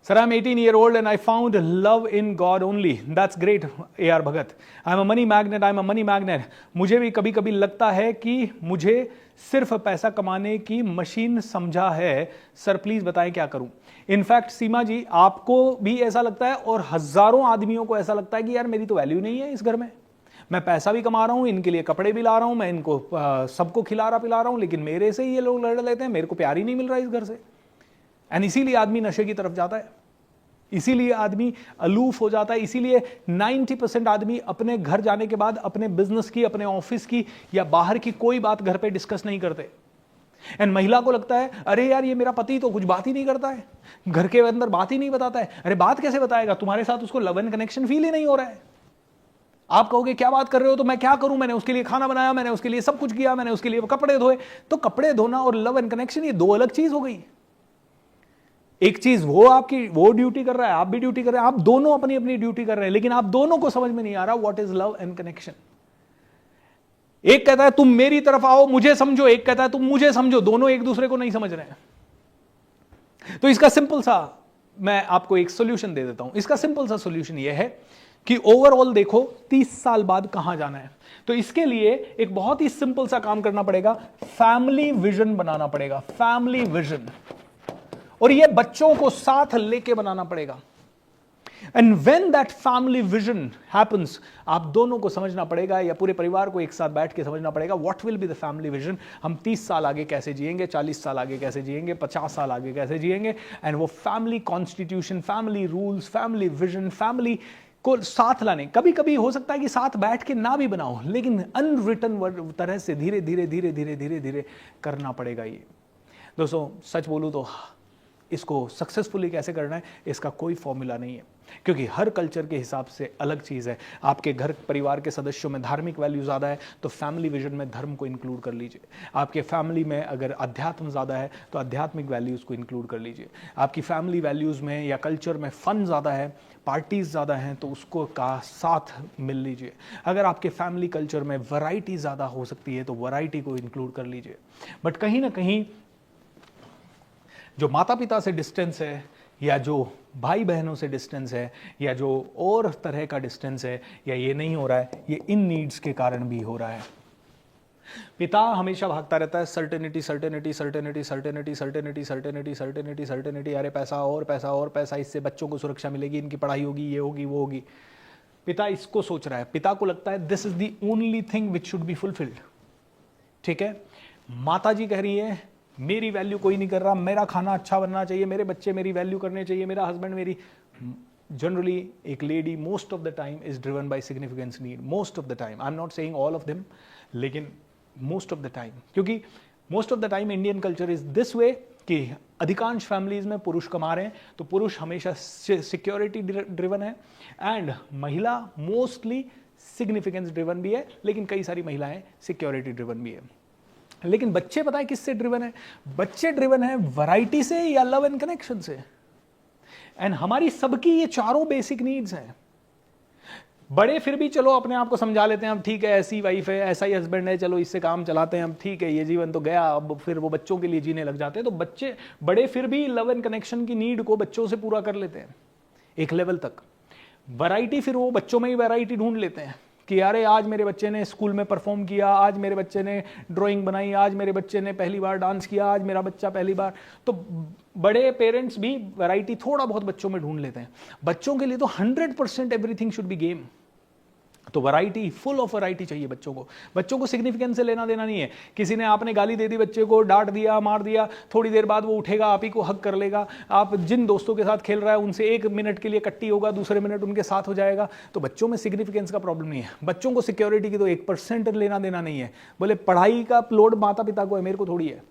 Sir, I'm 18 years old and I found love in God only. That's great, A.R. Bhagat. I'm a money magnet. I'm a money magnet. मुझे भी कभी कभी लगता है कि मुझे सिर्फ पैसा कमाने की मशीन समझा है. सर प्लीज बताएं क्या करूं. इनफैक्ट सीमा जी, आपको भी ऐसा लगता है और हजारों आदमियों को ऐसा लगता है कि यार मेरी तो वैल्यू नहीं है इस घर में, मैं पैसा भी कमा रहा हूं, इनके लिए कपड़े भी ला रहा हूं, मैं इनको सबको खिला रहा पिला रहा हूं, लेकिन मेरे से ही ये लोग लड़ लेते हैं, मेरे को प्यार ही नहीं मिल रहा इस घर से. एंड इसीलिए आदमी नशे की तरफ जाता है, इसीलिए आदमी अलूफ हो जाता है, इसीलिए 90% आदमी अपने घर जाने के बाद अपने बिजनेस की, अपने ऑफिस की या बाहर की कोई बात घर पे डिस्कस नहीं करते. एंड महिला को लगता है अरे यार ये मेरा पति तो कुछ बात ही नहीं करता है, घर के अंदर बात ही नहीं बताता है. अरे बात कैसे बताएगा, तुम्हारे साथ उसको लव एंड कनेक्शन फील ही नहीं हो रहा है. आप कहोगे क्या बात कर रहे हो, तो मैं क्या करूं, मैंने उसके लिए खाना बनाया, मैंने उसके लिए सब कुछ किया, मैंने उसके लिए कपड़े धोए. तो कपड़े धोना और लव एंड कनेक्शन ये दो अलग चीज हो गई. एक चीज वो ड्यूटी कर रहा है, आप भी ड्यूटी कर रहे हैं, आप दोनों अपनी अपनी ड्यूटी कर रहे हैं, लेकिन आप दोनों को समझ में नहीं आ रहा what is love and connection. एक कहता है तुम मेरी तरफ आओ मुझे समझो, एक कहता है तुम मुझे समझो. दोनों एक दूसरे को नहीं समझ रहे हैं. तो इसका सिंपल सा मैं आपको एक सोल्यूशन दे देता हूं. इसका सिंपल सा सोल्यूशन यह है कि ओवरऑल देखो 30 साल बाद कहां जाना है. तो इसके लिए एक बहुत ही सिंपल सा काम करना पड़ेगा, फैमिली विजन बनाना पड़ेगा. फैमिली विजन, और ये बच्चों को साथ लेके बनाना पड़ेगा. And when that family vision happens, आप दोनों को समझना पड़ेगा या पूरे परिवार को एक साथ बैठ के समझना पड़ेगा what will be the family vision. हम 30 साल आगे कैसे जिएंगे, 40 साल आगे कैसे जिएंगे, 50 साल आगे कैसे जिएंगे. एंड वो family constitution, family rules, family vision, family को साथ लाने. कभी कभी हो सकता है कि साथ बैठ के ना भी बनाओ, लेकिन अनरिटन तरह से धीरे धीरे धीरे धीरे धीरे धीरे करना पड़ेगा. ये दोस्तों सच बोलूं तो इसको सक्सेसफुली कैसे करना है इसका कोई फॉर्मूला नहीं है, क्योंकि हर कल्चर के हिसाब से अलग चीज़ है. आपके घर परिवार के सदस्यों में धार्मिक वैल्यू ज़्यादा है तो फैमिली विजन में धर्म को इंक्लूड कर लीजिए. आपके फैमिली में अगर अध्यात्म ज़्यादा है तो आध्यात्मिक वैल्यूज़ को इंक्लूड कर लीजिए. आपकी फैमिली वैल्यूज़ में या कल्चर में फन ज़्यादा है, पार्टीज़ ज़्यादा हैं, तो उसको का साथ मिल लीजिए. अगर आपके फैमिली कल्चर में वैरायटी ज़्यादा हो सकती है तो वैरायटी को इंक्लूड कर लीजिए. बट कहीं ना कहीं जो माता पिता से डिस्टेंस है, या जो भाई बहनों से डिस्टेंस है, या जो और तरह का डिस्टेंस है, या ये नहीं हो रहा है, ये इन नीड्स के कारण भी हो रहा है. पिता हमेशा भागता रहता है certainty certainty certainty certainty certainty certainty certainty certainty. अरे पैसा और पैसा और पैसा, इससे बच्चों को सुरक्षा मिलेगी, इनकी पढ़ाई होगी, ये होगी वो होगी. पिता इसको सोच रहा है, पिता को लगता है this is the only thing which should be fulfilled. ठीक है, माता जी कह रही है मेरी वैल्यू कोई नहीं कर रहा, मेरा खाना अच्छा बनना चाहिए, मेरे बच्चे मेरी वैल्यू करने चाहिए, मेरा हस्बैंड मेरी. जनरली एक lady most of the time is driven by significance need. Most of the time, I am not saying all of them, लेकिन मोस्ट ऑफ द टाइम, क्योंकि most of the time Indian culture is this way कि अधिकांश families में पुरुष कमा रहे हैं तो पुरुष हमेशा सिक्योरिटी ड्रिवन है, एंड महिला मोस्टली सिग्निफिकेंस ड्रिवन भी है, लेकिन कई सारी महिलाएं सिक्योरिटी ड्रिवन भी है. लेकिन बच्चे पता है किससे ड्रिवन है? बच्चे ड्रिवन है वैरायटी से या लव एंड कनेक्शन से. एंड हमारी सबकी ये चारों बेसिक नीड्स हैं. बड़े फिर भी चलो अपने आप को समझा लेते हैं, अब ठीक है ऐसी वाइफ है, ऐसा ही हस्बैंड है, चलो इससे काम चलाते हैं, अब ठीक है ये जीवन तो गया, अब फिर वो बच्चों के लिए जीने लग जाते हैं. तो बच्चे बड़े फिर भी लव एंड कनेक्शन की नीड को बच्चों से पूरा कर लेते हैं एक लेवल तक. वैरायटी फिर वो बच्चों में ही वैरायटी ढूंढ लेते हैं कि यारे आज मेरे बच्चे ने स्कूल में परफॉर्म किया, आज मेरे बच्चे ने ड्राइंग बनाई, आज मेरे बच्चे ने पहली बार डांस किया, आज मेरा बच्चा पहली बार. तो बड़े पेरेंट्स भी वैरायटी थोड़ा बहुत बच्चों में ढूंढ लेते हैं. बच्चों के लिए तो 100% एवरीथिंग शुड बी गेम. तो वैरायटी, फुल ऑफ वैरायटी चाहिए बच्चों को. बच्चों को सिग्निफिकेंस से लेना देना नहीं है. किसी ने आपने गाली दे दी बच्चे को, डांट दिया, मार दिया, थोड़ी देर बाद वो उठेगा, आप ही को हक कर लेगा. आप जिन दोस्तों के साथ खेल रहा है उनसे 1 मिनट के लिए कट्टी होगा, दूसरे मिनट उनके साथ हो जाएगा. तो बच्चों में सिग्निफिकेंस का प्रॉब्लम नहीं है. बच्चों को सिक्योरिटी की तो 1% लेना देना नहीं है. बोले पढ़ाई का लोड माता पिता को है, मेरे को थोड़ी है.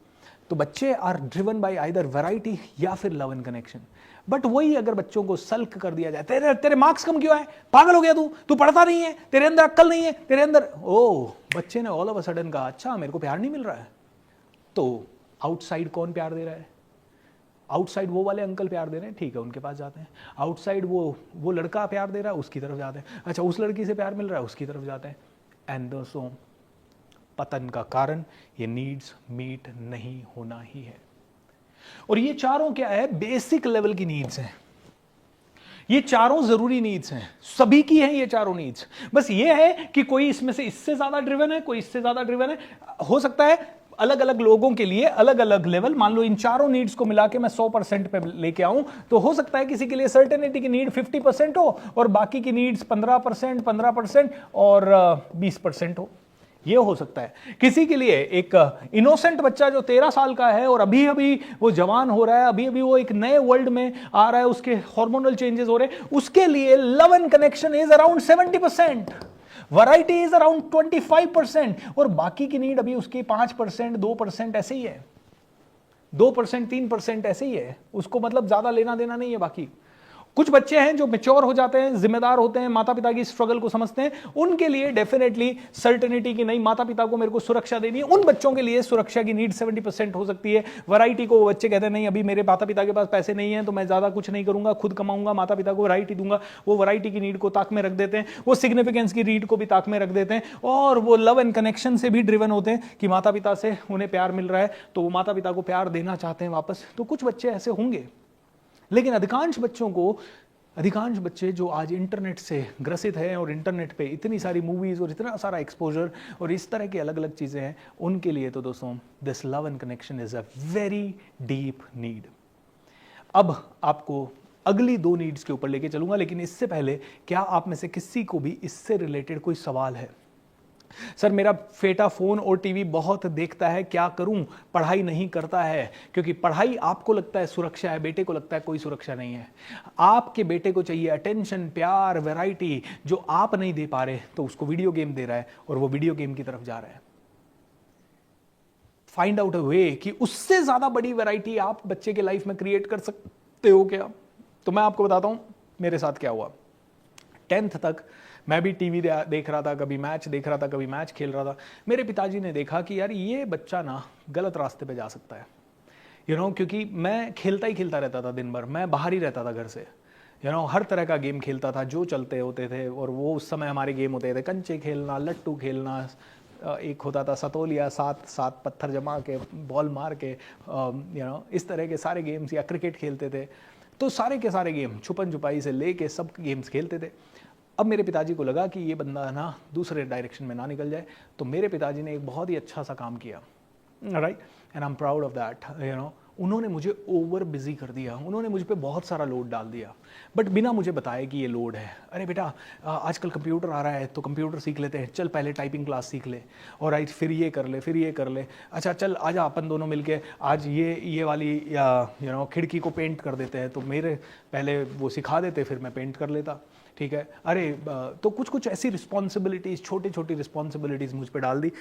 तो बच्चे are driven by either variety या फिर लव एंड कनेक्शन. बट वही अगर बच्चों को सल्क कर दिया जाए, तेरे मार्क्स कम क्यों आए, पागल हो गया तू पढ़ता नहीं है, तेरे अंदर अक्ल नहीं है, तेरे अंदर. ओ बच्चे ने ऑल ऑफ अ सडन कहा अच्छा मेरे को प्यार नहीं मिल रहा है. तो आउटसाइड कौन प्यार दे रहा है? आउटसाइड वो वाले अंकल प्यार दे रहे हैं, ठीक है उनके पास जाते हैं। आउटसाइड वो लड़का प्यार दे रहा है, उसकी तरफ जाते हैं। अच्छा उस लड़की से प्यार मिल रहा है, उसकी तरफ जाते हैं। एंड दोस्तों पतन का कारण ये नीड्स मीट नहीं होना ही है। और ये चारों क्या है, बेसिक लेवल की नीड्स हैं। ये चारों जरूरी नीड्स हैं, सभी की हैं ये चारों नीड्स। बस ये है कि कोई इसमें से इससे ज्यादा ड्रिवन है, कोई इससे ज्यादा ड्रिवन है। हो सकता है अलग अलग लोगों के लिए अलग अलग लेवल, मान लो इन चारों नीड्स को मिला के मैं 100% पे लेके आऊं, तो हो सकता है किसी के लिए सर्टेनिटी की नीड 50% हो और बाकी की नीड्स 15% और 20% हो। ये हो सकता है। किसी के लिए एक इनोसेंट बच्चा जो 13 साल का है और अभी अभी वो जवान हो रहा है, अभी अभी वो एक नए वर्ल्ड में आ रहा है, उसके हार्मोनल चेंजेस हो रहे हैं, उसके लिए love and connection is around 70%, variety is around 25% और बाकी की नीड अभी उसकी 5%, 2% ऐसे ही है, 2%, 3% ऐसे ही है। उसको मतलब ज्यादा लेना देना नहीं है। बाकी कुछ बच्चे हैं जो मैच्योर हो जाते हैं, जिम्मेदार होते हैं, माता पिता की स्ट्रगल को समझते हैं, उनके लिए डेफिनेटली सर्टेनिटी की नहीं, माता पिता को मेरे को सुरक्षा देनी है, उन बच्चों के लिए सुरक्षा की नीड 70% हो सकती है। वैरायटी को वो बच्चे कहते हैं नहीं अभी मेरे माता पिता के पास पैसे नहीं है तो मैं ज्यादा कुछ नहीं करूंगा, खुद कमाऊंगा, माता पिता को वैरायटी दूंगा, वो वैरायटी की नीड को ताक में रख देते हैं, वो सिग्निफिकेंस की नीड को भी ताक में रख देते हैं और वो लव एंड कनेक्शन से भी ड्रिवन होते हैं कि माता पिता से उन्हें प्यार मिल रहा है तो वो माता पिता को प्यार देना चाहते हैं वापस। तो कुछ बच्चे ऐसे होंगे, लेकिन अधिकांश बच्चे जो आज इंटरनेट से ग्रसित हैं और इंटरनेट पे इतनी सारी मूवीज और इतना सारा एक्सपोजर और इस तरह की अलग अलग चीजें हैं, उनके लिए तो दोस्तों this love and connection is a very deep need. अब आपको अगली 2 नीड्स के ऊपर लेके चलूंगा, लेकिन इससे पहले क्या आप में से किसी को भी इससे रिलेटेड कोई सवाल है? सर मेरा बेटा फोन और टीवी बहुत देखता है, क्या करूं? पढ़ाई नहीं करता है। क्योंकि पढ़ाई आपको लगता है सुरक्षा है, बेटे को लगता है कोई सुरक्षा नहीं है। आपके बेटे को चाहिए अटेंशन, प्यार, वैरायटी, जो आप नहीं दे पा रहे तो उसको वीडियो गेम दे रहा है और वो वीडियो गेम की तरफ जा रहा है। फाइंड आउट अ वे कि उससे ज्यादा बड़ी वैरायटी आप बच्चे के लाइफ में क्रिएट कर सकते हो क्या? तो मैं आपको बताता हूं मेरे साथ क्या हुआ। 10th तक मैं भी टीवी देख रहा था, कभी मैच देख रहा था, कभी मैच खेल रहा था। मेरे पिताजी ने देखा कि यार ये बच्चा ना गलत रास्ते पे जा सकता है, क्योंकि मैं खेलता ही खेलता रहता था दिन भर, मैं बाहर ही रहता था घर से, हर तरह का गेम खेलता था जो चलते होते थे। और वो उस समय हमारे गेम होते थे कंचे खेलना, लट्टू खेलना, एक होता था सतोलिया, 7 पत्थर जमा के बॉल मार के, इस तरह के सारे गेम्स, या क्रिकेट खेलते थे। तो सारे के सारे गेम, छुपन छुपाई से लेके सब गेम्स खेलते थे। अब मेरे पिताजी को लगा कि ये बंदा ना दूसरे डायरेक्शन में ना निकल जाए, तो मेरे पिताजी ने एक बहुत ही अच्छा सा काम किया, right, and I am proud of that. उन्होंने मुझे ओवर बिजी कर दिया, उन्होंने मुझ पे बहुत सारा लोड डाल दिया, बट बिना मुझे बताए कि ये लोड है। अरे बेटा आजकल कंप्यूटर आ रहा है तो कंप्यूटर सीख लेते हैं, चल पहले टाइपिंग क्लास सीख ले, और राइट फिर ये कर ले, फिर ये कर ले, अच्छा चल आजा अपन दोनों मिलके आज ये वाली या खिड़की को पेंट कर देते हैं। तो मेरे पहले वो सिखा देते, फिर मैं पेंट कर लेता, ठीक है। अरे तो कुछ ऐसी रिस्पॉन्सिबिलिटीज़, छोटी छोटी रिस्पॉन्सिबिलिटीज़ मुझ पे डाल दी,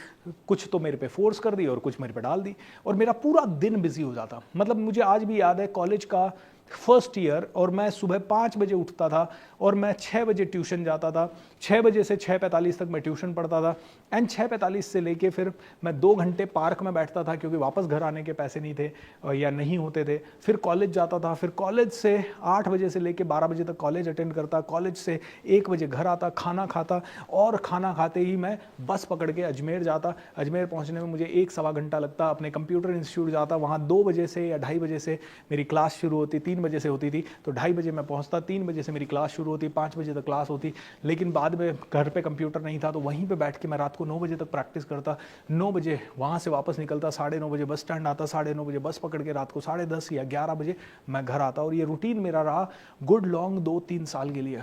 कुछ तो मेरे पे फोर्स कर दी और कुछ मेरे पे डाल दी, और मेरा पूरा दिन बिजी हो जाता। मतलब मुझे आज भी याद है कॉलेज का फर्स्ट ईयर, और मैं सुबह 5 बजे उठता था और मैं 6 बजे ट्यूशन जाता था। 6 बजे से 6:45 तक मैं ट्यूशन पढ़ता था, एंड 6:45 से लेके फिर मैं 2 घंटे पार्क में बैठता था क्योंकि वापस घर आने के पैसे नहीं थे या नहीं होते थे। फिर कॉलेज जाता था, फिर कॉलेज से 8 बजे से लेके 12 बजे तक कॉलेज अटेंड करता, कॉलेज से 1 बजे घर आता, खाना खाता, और खाना खाते ही मैं बस पकड़ के अजमेर जाता। अजमेर पहुंचने में मुझे 1-1.25 घंटा लगता। अपने कंप्यूटर इंस्टीट्यूट जाता, वहाँ 2 बजे से या 2:30 बजे से मेरी क्लास शुरू होती, 3 बजे से होती थी, तो 2:30 बजे मैं पहुंचता, 3 बजे से मेरी क्लास शुरू होती, 5 बजे तक क्लास होती। लेकिन बाद में घर पे कंप्यूटर नहीं था तो वहीं पे बैठ के मैं रात को 9 बजे तक प्रैक्टिस करता। 9 बजे वहाँ से वापस निकलता, 9:30 बजे बस स्टैंड आता, 9:30 बजे बस पकड़ के रात को 10:30 या 11 बजे मैं घर आता। और ये रूटीन मेरा रहा गुड लॉन्ग 2-3 साल के लिए।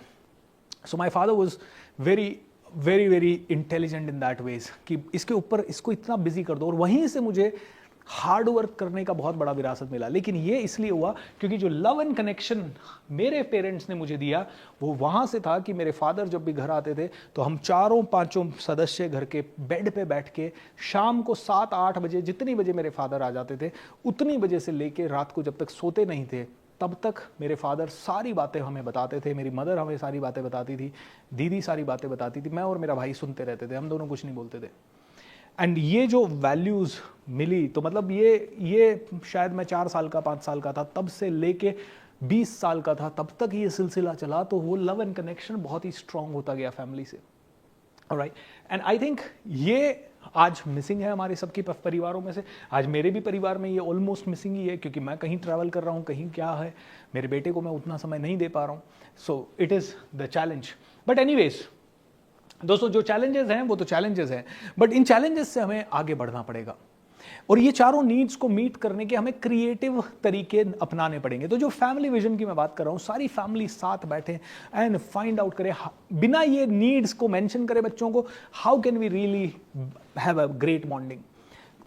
So my father was very intelligent in that ways कि इसके ऊपर इसको इतना बिजी कर दो, और वहीं से मुझे हार्ड वर्क करने का बहुत बड़ा विरासत मिला। लेकिन ये इसलिए हुआ क्योंकि जो लव एंड कनेक्शन मेरे पेरेंट्स ने मुझे दिया वो वहाँ से था कि मेरे फादर जब भी घर आते थे तो हम 4-5 सदस्य घर के बेड पे बैठ के शाम को 7-8 बजे, जितनी बजे मेरे फादर आ जाते थे उतनी बजे से लेके रात को जब तक सोते नहीं थे तब तक मेरे फादर सारी बातें हमें बताते थे। मेरी मदर हमें सारी बातें बताती थी, दीदी सारी बातें बताती थी, मैं और मेरा भाई सुनते रहते थे, हम दोनों कुछ नहीं बोलते थे। एंड ये जो वैल्यूज़ मिली, तो मतलब ये शायद मैं 4 साल का 5 साल का था तब से लेके 20 साल का था तब तक ये सिलसिला चला, तो वो लव एंड कनेक्शन बहुत ही स्ट्रांग होता गया फैमिली से। ऑलराइट, एंड आई थिंक ये आज मिसिंग है हमारे सबके परिवारों में से। आज मेरे भी परिवार में ये ऑलमोस्ट मिसिंग ही है, क्योंकि मैं कहीं ट्रैवल कर रहा हूँ, कहीं क्या है, मेरे बेटे को मैं उतना समय नहीं दे पा रहा हूँ। So it is the challenge. But anyways दोस्तों, जो चैलेंजेस हैं वो तो चैलेंजेस हैं, बट इन चैलेंजेस से हमें आगे बढ़ना पड़ेगा और ये चारों नीड्स को मीट करने के हमें क्रिएटिव तरीके अपनाने पड़ेंगे। तो जो फैमिली विजन की मैं बात कर रहा हूँ, सारी फैमिली साथ बैठे एंड फाइंड आउट करें, बिना ये नीड्स को मेंशन करे बच्चों को, how can we really have a great bonding.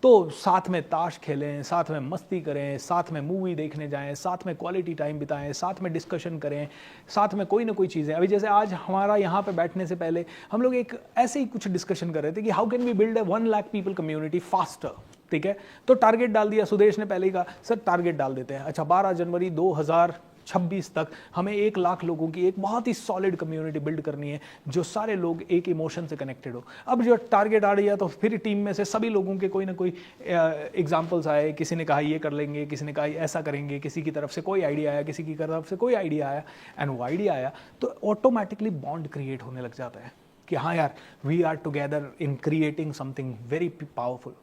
तो साथ में ताश खेलें, साथ में मस्ती करें, साथ में मूवी देखने जाएं, साथ में क्वालिटी टाइम बिताएं, साथ में डिस्कशन करें, साथ में कोई ना कोई चीज़ें। अभी जैसे आज हमारा यहाँ पे बैठने से पहले हम लोग एक ऐसे ही कुछ डिस्कशन कर रहे थे कि how can we build a 1 lakh people community faster. ठीक है, तो टारगेट डाल दिया, सुदेश ने पहले ही कहा सर टारगेट डाल देते हैं, अच्छा 12 जनवरी 2026 तक हमें 1 लाख लोगों की एक बहुत ही सॉलिड कम्युनिटी बिल्ड करनी है, जो सारे लोग एक इमोशन से कनेक्टेड हो। अब जो टारगेट आ रही है, तो फिर टीम में से सभी लोगों के कोई ना कोई एग्जाम्पल्स आए, किसी ने कहा ये कर लेंगे, किसी ने कहा ऐसा करेंगे, किसी की तरफ से कोई आइडिया आया, किसी की तरफ से कोई आइडिया आया, एंड वो आइडिया आया तो ऑटोमेटिकली बॉन्ड क्रिएट होने लग जाता है कि हाँ यार, we are together in creating something very powerful.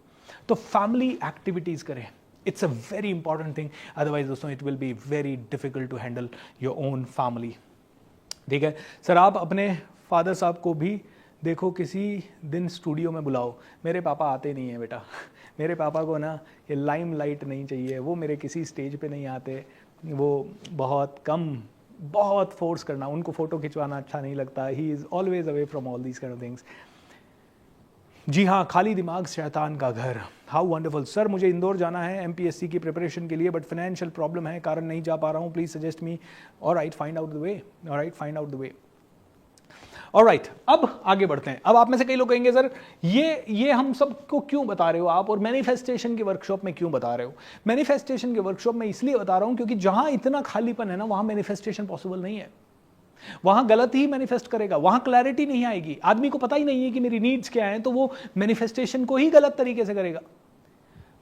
तो फैमिली एक्टिविटीज करें, it's a very important thing, otherwise दोस्तों it will be very difficult to handle your own family. ठीक है सर, आप अपने फादर साहब को भी देखो किसी दिन स्टूडियो में बुलाओ। मेरे पापा आते नहीं हैं बेटा, मेरे पापा को ना ये लाइम लाइट नहीं चाहिए, वो मेरे किसी स्टेज पे नहीं आते, वो बहुत कम, बहुत फोर्स करना, उनको फोटो खिंचवाना अच्छा नहीं लगता, he is always away from all these kind of things. जी हाँ, खाली दिमाग शैतान का घर, हाउ वंडरफुल। सर मुझे इंदौर जाना है एमपीएससी की प्रिपरेशन के लिए, बट फाइनेंशियल प्रॉब्लम है, कारण नहीं जा पा रहा हूँ, please suggest me. Alright, find out the way, alright, find out the way. Alright, अब आगे बढ़ते हैं। अब आप में से कई लोग कहेंगे सर ये हम सबको क्यों बता रहे हो आप, और मैनिफेस्टेशन की वर्कशॉप में क्यों बता रहे हो। मैनिफेस्टेशन की वर्कशॉप में इसलिए बता रहा हूँ क्योंकि जहां इतना खालीपन है ना, वहां मैनिफेस्टेशन पॉसिबल नहीं है, वहां गलत ही मैनिफेस्ट करेगा, वहां क्लैरिटी नहीं आएगी। आदमी को पता ही नहीं है कि मेरी नीड्स क्या हैं, तो वो मैनिफेस्टेशन को ही गलत तरीके से करेगा,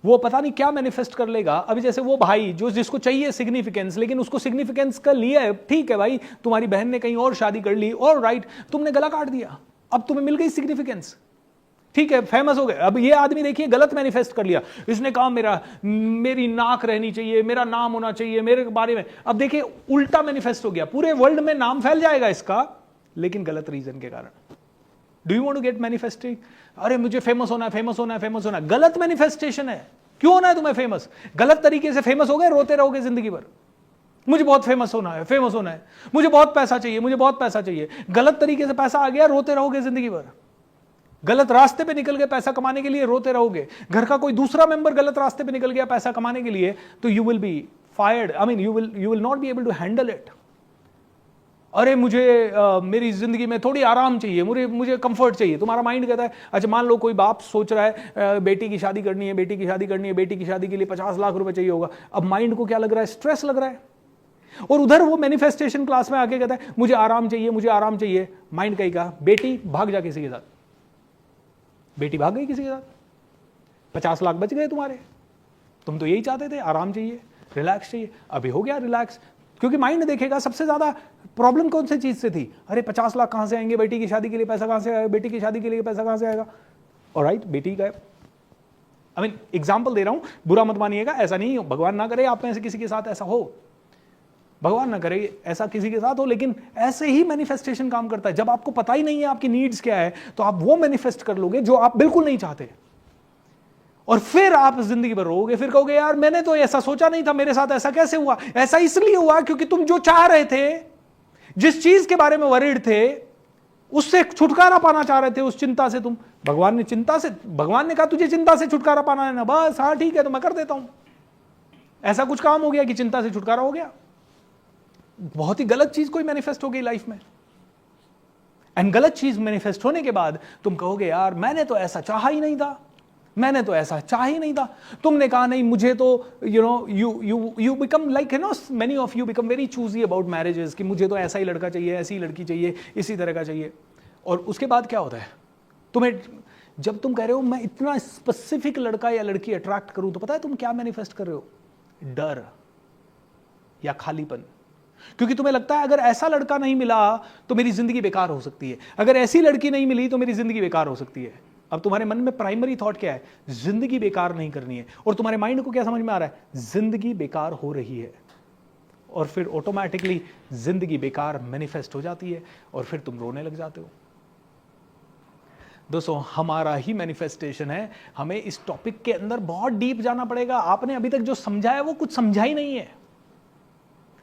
वो पता नहीं क्या मैनिफेस्ट कर लेगा। अभी जैसे वो भाई जो जिसको चाहिए सिग्निफिकेंस, लेकिन उसको सिग्निफिकेंस का लिया है, ठीक है भाई, तुम्हारी बहन ने कहीं और शादी कर ली, और राइट, तुमने गला काट दिया, अब तुम्हें मिल गई सिग्निफिकेंस, ठीक है, फेमस हो गए। अब ये आदमी देखिए गलत मैनिफेस्ट कर लिया, इसने कहा मेरी नाक रहनी चाहिए, मेरा नाम होना चाहिए मेरे बारे में, अब देखिए उल्टा मैनिफेस्ट हो गया, पूरे वर्ल्ड में नाम फैल जाएगा इसका, लेकिन गलत रीजन के कारण। Do you want to get manifesting, अरे मुझे फेमस होना है, फेमस होना है, फेमस होना है, गलत मैनिफेस्टेशन है। क्यों होना है तुम्हें फेमस, गलत तरीके से फेमस हो गए, रोते रहोगे जिंदगी भर, मुझे बहुत फेमस होना है, फेमस होना है, मुझे बहुत पैसा चाहिए, मुझे बहुत पैसा चाहिए, गलत तरीके से पैसा आ गया, रोते रहोगे जिंदगी भर, गलत रास्ते पे निकल गए पैसा कमाने के लिए, रोते रहोगे। घर का कोई दूसरा मेंबर गलत रास्ते पे निकल गया पैसा कमाने के लिए, तो you will be fired, I mean you will not be able to handle it. अरे मुझे मेरी जिंदगी में थोड़ी आराम चाहिए, मुझे कंफर्ट चाहिए। तुम्हारा माइंड कहता है, अच्छा मान लो कोई बाप सोच रहा है बेटी की शादी करनी है, बेटी की शादी करनी है, बेटी की शादी के लिए 50 लाख रुपए चाहिए होगा। अब माइंड को क्या लग रहा है, स्ट्रेस लग रहा है, और उधर वो मैनिफेस्टेशन क्लास में आके कहता है मुझे आराम चाहिए, मुझे आराम चाहिए। माइंड कहेगा बेटी भाग जा किसी के साथ, बेटी भाग गई किसी के साथ, 50 लाख बच गए तुम्हारे, तुम तो यही चाहते थे, आराम चाहिए, रिलैक्स चाहिए, अभी हो गया रिलैक्स। क्योंकि माइंड देखेगा सबसे ज्यादा प्रॉब्लम कौन सी चीज से थी, अरे 50 लाख कहां से आएंगे, बेटी की शादी के लिए पैसा कहां से आएगा, बेटी की शादी के लिए पैसा कहां से आएगा। ऑलराइट, बेटी का आई मीन एग्जाम्पल दे रहा हूं, बुरा मत मानिएगा, ऐसा नहीं, भगवान ना करे आप में से किसी के साथ ऐसा हो, भगवान ना करे ऐसा किसी के साथ हो, लेकिन ऐसे ही मैनिफेस्टेशन काम करता है। जब आपको पता ही नहीं है आपकी नीड्स क्या है, तो आप वो मैनिफेस्ट कर लोगे जो आप बिल्कुल नहीं चाहते, और फिर आप जिंदगी भर रोगे, फिर कहोगे यार मैंने तो ऐसा सोचा नहीं था, मेरे साथ ऐसा कैसे हुआ। ऐसा इसलिए हुआ क्योंकि तुम जो चाह रहे थे, जिस चीज के बारे में वरीड थे, उससे छुटकारा पाना चाह रहे थे, उस चिंता से तुम, भगवान ने कहा तुझे चिंता से छुटकारा पाना है ना, बस हाँ ठीक है तो मैं कर देता हूं। ऐसा कुछ काम हो गया कि चिंता से छुटकारा हो गया, बहुत ही गलत चीज कोई मैनिफेस्ट हो गई लाइफ में। एंड गलत चीज मैनिफेस्ट होने के बाद तुम कहोगे यार मैंने तो ऐसा चाहा ही नहीं था, मैंने तो ऐसा चाह ही नहीं था। तुमने कहा नहीं मुझे तो you become like many of you become very choosy about marriages, कि मुझे तो ऐसा ही लड़का चाहिए, ऐसी लड़की चाहिए, इसी तरह का चाहिए। और उसके बाद क्या होता है, तुम्हें जब तुम कह रहे हो मैं इतना स्पेसिफिक लड़का या लड़की अट्रैक्ट करूं, तो पता है तुम क्या मैनिफेस्ट कर रहे हो? डर या खालीपन। क्योंकि तुम्हें लगता है अगर ऐसा लड़का नहीं मिला तो मेरी जिंदगी बेकार हो सकती है, अगर ऐसी लड़की नहीं मिली तो मेरी जिंदगी बेकार हो सकती है। अब तुम्हारे मन में प्राइमरी थॉट क्या है? जिंदगी बेकार नहीं करनी है। और तुम्हारे माइंड को क्या समझ में आ रहा है? जिंदगी बेकार हो रही है। और फिर ऑटोमेटिकली जिंदगी बेकार मैनिफेस्ट हो जाती है और फिर तुम रोने लग जाते हो। दोस्तों, हमारा ही मैनिफेस्टेशन है। हमें इस टॉपिक के अंदर बहुत डीप जाना पड़ेगा। आपने अभी तक जो समझा है वो कुछ समझा ही नहीं है।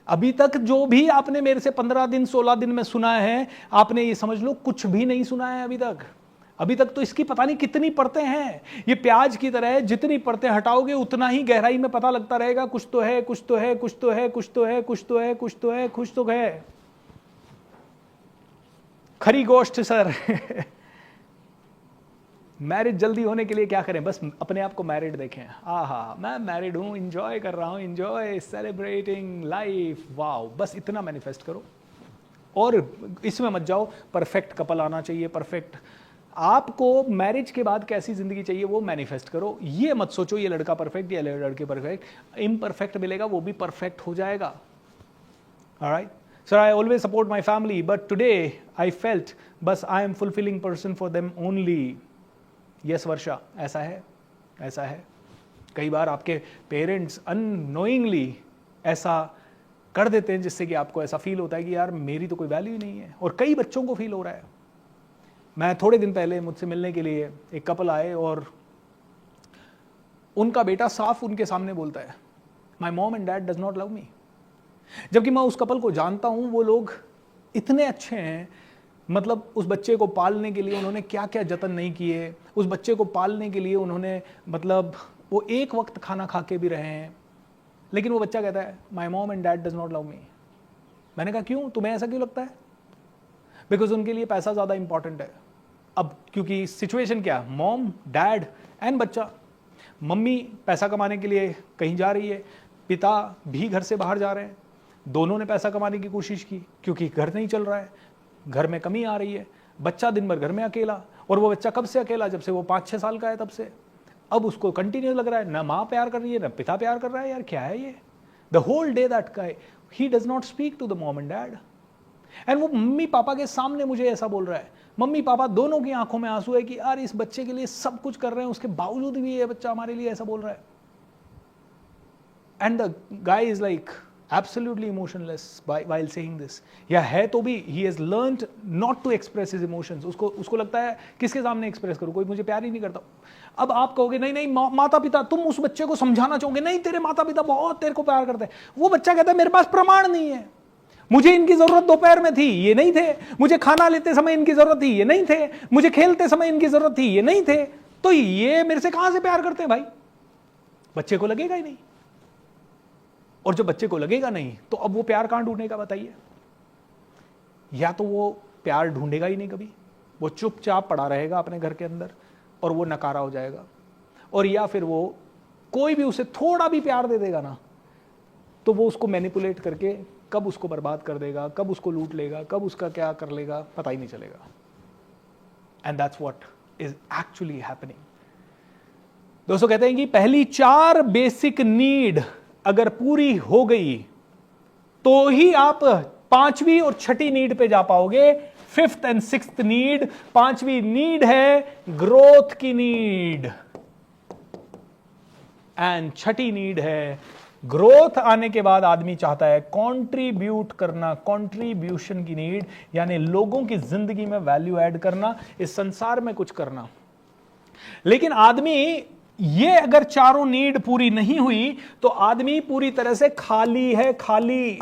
अभी तक जो भी आपने मेरे से 15 दिन 16 दिन में सुना है, आपने ये समझ लो कुछ भी नहीं सुना है अभी तक तो इसकी पता नहीं कितनी परतें हैं। ये प्याज की तरह है, जितनी परतें हटाओगे उतना ही गहराई में पता लगता रहेगा कुछ तो है, कुछ तो है, कुछ तो है, कुछ तो है, कुछ तो है, कुछ तो है, कुछ तो है। खरी गोश्त सर। मैरिज जल्दी होने के लिए क्या करें? बस अपने आप को मैरिड देखें। आहा, मैं मैरिड हूं, एंजॉय कर रहा हूं, एंजॉय सेलिब्रेटिंग लाइफ, वाओ। बस इतना मैनिफेस्ट करो और इसमें मत जाओ परफेक्ट कपल आना चाहिए, परफेक्ट। आपको मैरिज के बाद कैसी जिंदगी चाहिए वो मैनिफेस्ट करो। ये मत सोचो ये लड़का परफेक्ट या लड़के परफेक्ट। इम्परफेक्ट मिलेगा, वो भी परफेक्ट हो जाएगा। Alright sir, I always support my family but today I felt बस I am fulfilling person for them only. Yes Varsha, ऐसा है। कई बार आपके पेरेंट्स अननोइंगली ऐसा कर देते हैं जिससे कि आपको ऐसा फील होता है कि यार मेरी तो कोई वैल्यू ही नहीं है। और कई बच्चों को फील हो रहा है। मैं थोड़े दिन पहले मुझसे मिलने के लिए एक कपल आए और उनका बेटा साफ उनके सामने बोलता है, my mom and dad does not love me. जबकि मैं उस कपल को जानता हूं, वो लोग इतने अच्छे हैं। मतलब उस बच्चे को पालने के लिए उन्होंने क्या क्या जतन नहीं किए। उस बच्चे को पालने के लिए उन्होंने मतलब वो एक वक्त खाना खा के भी रहे हैं। लेकिन वो बच्चा कहता है my mom and dad does not love me. मैंने कहा क्यों, तुम्हें ऐसा क्यों लगता है? बिकॉज उनके लिए पैसा ज़्यादा इंपॉर्टेंट है। अब क्योंकि सिचुएशन क्या, मॉम डैड एंड बच्चा। मम्मी पैसा कमाने के लिए कहीं जा रही है, पिता भी घर से बाहर जा रहे हैं। दोनों ने पैसा कमाने की कोशिश की क्योंकि घर नहीं चल रहा है, घर में कमी आ रही है। बच्चा दिन भर घर में अकेला, और वो बच्चा कब से अकेला? जब से वो 5-6 साल का है तब से। अब उसको कंटिन्यू लग रहा है ना माँ प्यार कर रही है ना पिता प्यार कर रहा है। यार क्या है ये? The whole day that guy he does not speak to the mom and dad. एंड वो मम्मी पापा के सामने मुझे ऐसा बोल रहा है। मम्मी पापा दोनों की आंखों में आंसू है कि यार इस बच्चे के लिए सब कुछ कर रहे हैं, उसके बावजूद भी ये बच्चा हमारे लिए ऐसा बोल रहा है। And the guy is like absolutely emotionless while saying this। या है तो भी he has learned not to express his emotions। उसको लगता है किसके सामने एक्सप्रेस करूं, कोई मुझे प्यार ही नहीं करता। अब आप कहोगे नहीं माता पिता, तुम उस बच्चे को समझाना चाहोगे नहीं तेरे माता पिता बहुत तेरे को प्यार करते हैं। वो बच्चा कहता है मेरे पास प्रमाण नहीं है, मुझे इनकी जरूरत दोपहर में थी ये नहीं थे, मुझे खाना लेते समय इनकी जरूरत थी ये नहीं थे, मुझे खेलते समय इनकी जरूरत थी ये नहीं थे, तो ये मेरे से कहां से प्यार करते हैं भाई? बच्चे को लगेगा ही नहीं। और जब बच्चे को लगेगा नहीं तो अब वो प्यार कहां ढूंढेगा बताइए? या तो वो प्यार ढूंढेगा ही नहीं कभी, वो चुपचाप पड़ा रहेगा अपने घर के अंदर और वो नकारा हो जाएगा। और या फिर वो कोई भी उसे थोड़ा भी प्यार दे देगा ना तो वो उसको मैनिपुलेट करके कब उसको बर्बाद कर देगा, कब उसको लूट लेगा, कब उसका क्या कर लेगा पता ही नहीं चलेगा। And that's what is actually happening. दोस्तों कहते हैं कि पहली 4 बेसिक नीड अगर पूरी हो गई तो ही आप 5वीं और 6ठी नीड पे जा पाओगे। 5th and 6th need. 5वीं नीड है ग्रोथ की नीड एंड 6ठी नीड है ग्रोथ आने के बाद आदमी चाहता है कंट्रीब्यूट करना, कंट्रीब्यूशन की नीड, यानी लोगों की जिंदगी में वैल्यू ऐड करना, इस संसार में कुछ करना। लेकिन आदमी ये अगर चारों नीड पूरी नहीं हुई तो आदमी पूरी तरह से खाली है, खाली।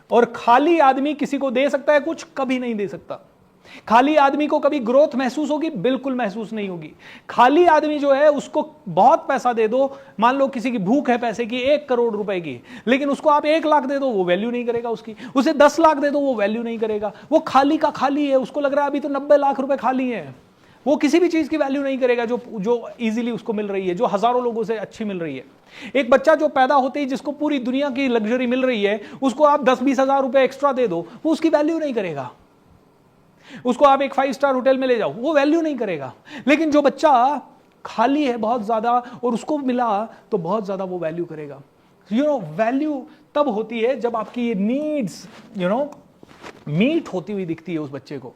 और खाली आदमी किसी को दे सकता है कुछ? कभी नहीं दे सकता। खाली आदमी को कभी ग्रोथ महसूस होगी? बिल्कुल महसूस नहीं होगी। खाली आदमी जो है उसको बहुत पैसा दे दो, मान लो किसी की भूख है पैसे की 1 करोड़ रुपए की, लेकिन उसको आप 1 लाख दे दो वो वैल्यू नहीं करेगा उसकी, उसे 10 लाख दे दो वो वैल्यू नहीं करेगा। वो खाली का खाली है, उसको लग रहा है अभी तो 90 लाख रुपए खाली है। वो किसी भी चीज की वैल्यू नहीं करेगा जो इजीली उसको मिल रही है, जो हजारों लोगों से अच्छी मिल रही है। एक बच्चा जो पैदा होते ही जिसको पूरी दुनिया की लग्जरी मिल रही है, उसको आप 10-20 हजार रुपए एक्स्ट्रा दे दो, वो उसकी वैल्यू नहीं करेगा। उसको आप एक 5 स्टार होटल में ले जाओ, वो वैल्यू नहीं करेगा। लेकिन जो बच्चा खाली है बहुत ज्यादा और उसको मिला तो बहुत ज्यादा वो वैल्यू करेगा। वैल्यू तब होती है जब आपकी ये नीड्स मीट होती हुई दिखती है उस बच्चे को।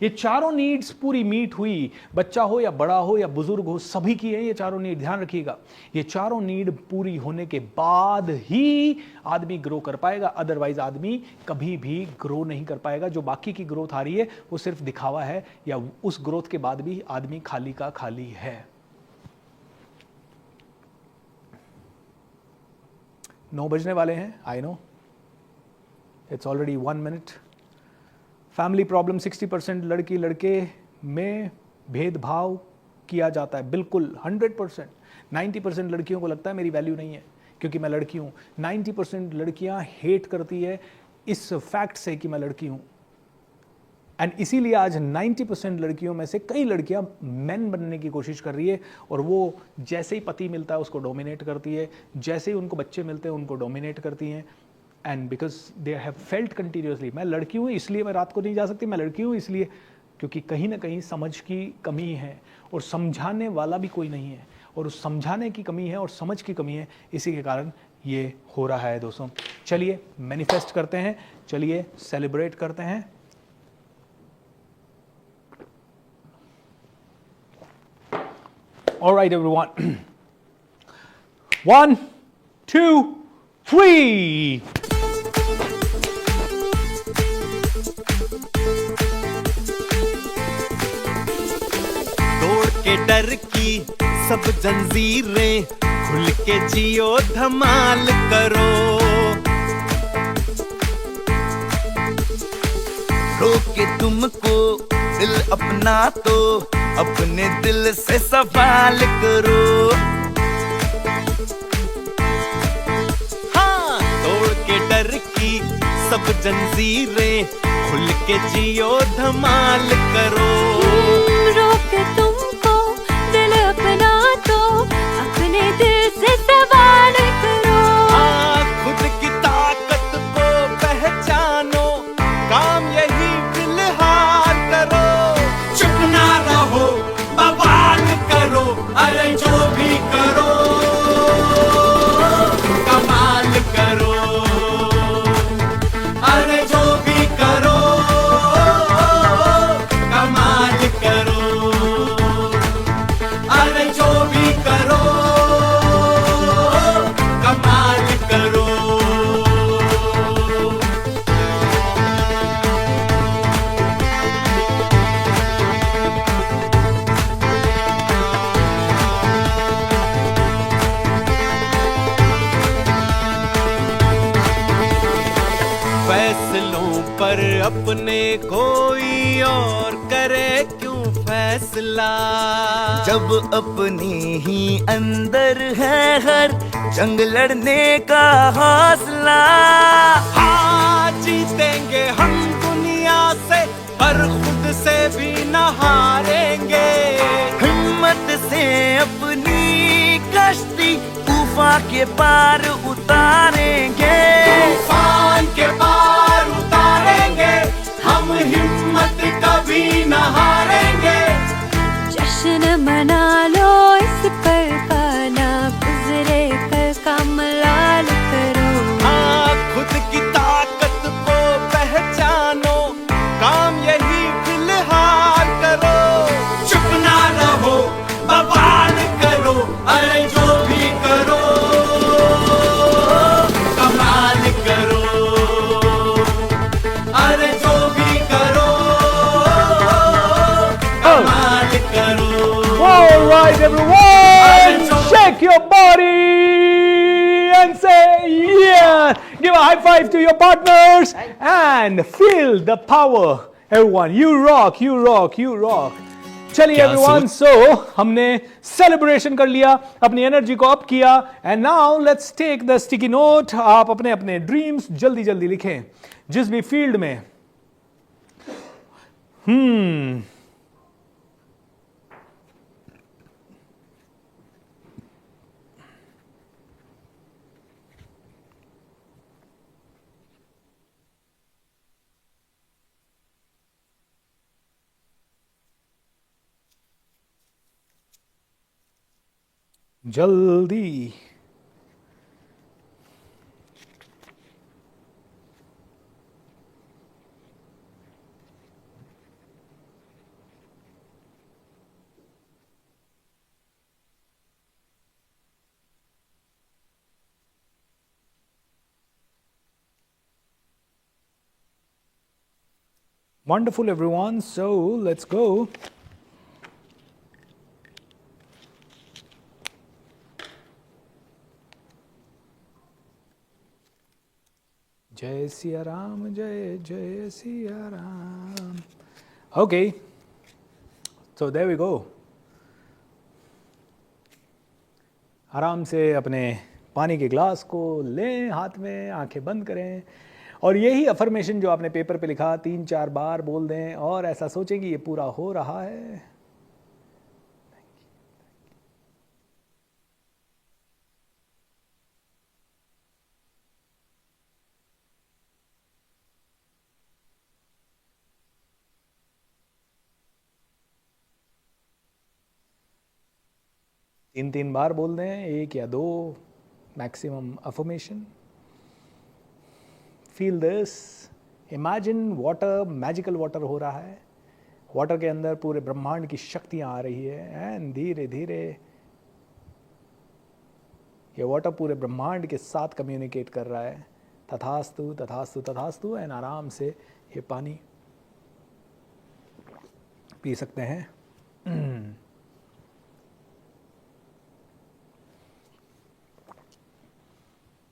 ये चारों नीड्स पूरी मीट हुई, बच्चा हो या बड़ा हो या बुजुर्ग हो, सभी की है ये चारों नीड। ध्यान रखिएगा, ये चारों नीड पूरी होने के बाद ही आदमी ग्रो कर पाएगा, अदरवाइज आदमी कभी भी ग्रो नहीं कर पाएगा। जो बाकी की ग्रोथ आ रही है वो सिर्फ दिखावा है, या उस ग्रोथ के बाद भी आदमी खाली का खाली है। 9 बजने वाले हैं, I know it's already 1 minute. Family problem 60% लड़की लड़के में भेदभाव किया जाता है, बिल्कुल 100%। 90% लड़कियों को लगता है मेरी वैल्यू नहीं है क्योंकि मैं लड़की हूं। 90% लड़कियां हेट करती है इस फैक्ट से कि मैं लड़की हूं। एंड इसीलिए आज 90% लड़कियों में से कई लड़कियां मैन बनने की कोशिश कर रही है, और वो जैसे ही पति मिलता है उसको डोमिनेट करती है, जैसे ही उनको बच्चे मिलते हैं उनको डोमिनेट करती हैं। And because they have felt continuously, मैं लड़की हूँ इसलिए मैं रात को नहीं जा सकती, मैं लड़की हूँ इसलिए, क्योंकि कहीं ना कहीं समझ की कमी है और समझाने वाला भी कोई नहीं है, और उस समझाने की कमी है और समझ की कमी है, इसी के कारण ये हो रहा है दोस्तों। चलिए मैनिफेस्ट करते हैं, चलिए सेलिब्रेट करते हैं। All right, everyone. 1, 2, 3. तोड़ के डर की सब जंजीरें, खुल के जियो धमाल करो। रोके तुमको दिल अपना तो अपने दिल से सवाल करो। हाँ, तोड़ के डर की सब जंजीरें, खुल के जियो धमाल करो। रोक तुमको दिल अपना तो अपने दिल से सवाल करो। हाँ, खुद की ताकत को पहचानो, काम यही फिलहाल करो। चुप ना रहो, बवाल करो, अरे जो भी करो कमाल करो। अरे जो भी करो कमाल करो। अरे जो भी करो कमाल करो। फैसलों पर अपने कोई और करे क्यों फैसला, जब अपने ही अंदर है हर जंग लड़ने का हौसला। हाँ, जीतेंगे हम दुनिया से पर खुद से भी न हारेंगे। हिम्मत से अपनी कश्ती तूफान के पार उतारेंगे। तूफान के पार उतारेंगे, हम हिम्मत कभी न हारेंगे। जश्न मना लो इस पल का, ना गुजरे कल का मलाल करो। हाँ, खुद की ताकत को पहचानो, काम यही फिलहाल करो। चुप ना रहो, बवाल करो, अरे जो भी करो कमाल करो। अरे जो भी करो कमाल करो। All right, everyone, shake your body and say yeah. Give a high five to your partners and feel the power. Everyone, you rock, you rock, you rock. चलिए क्या everyone, so हमने सेलिब्रेशन कर लिया, अपनी एनर्जी को up किया, and now let's take the sticky note. आप अपने अपने ड्रीम्स जल्दी जल्दी लिखें जिस भी फील्ड में। जल्दी। Wonderful, everyone. So let's go. जय सिया राम, जय जय Siya Ram. Okay, so there we go. आराम से अपने पानी के ग्लास को लें हाथ में, आंखें बंद करें और यही अफर्मेशन जो आपने पेपर पे लिखा 3-4 बार बोल दें और ऐसा सोचें कि ये पूरा हो रहा है। 3-3 बार बोल दें, 1 या 2 maximum affirmation. Feel this, imagine water, magical water हो रहा है। वाटर के अंदर पूरे ब्रह्मांड की शक्तियाँ आ रही है एंड धीरे धीरे ये वाटर पूरे ब्रह्मांड के साथ कम्युनिकेट कर रहा है। तथास्तु तथास्तु तथास्तु। एंड आराम से ये पानी पी सकते हैं।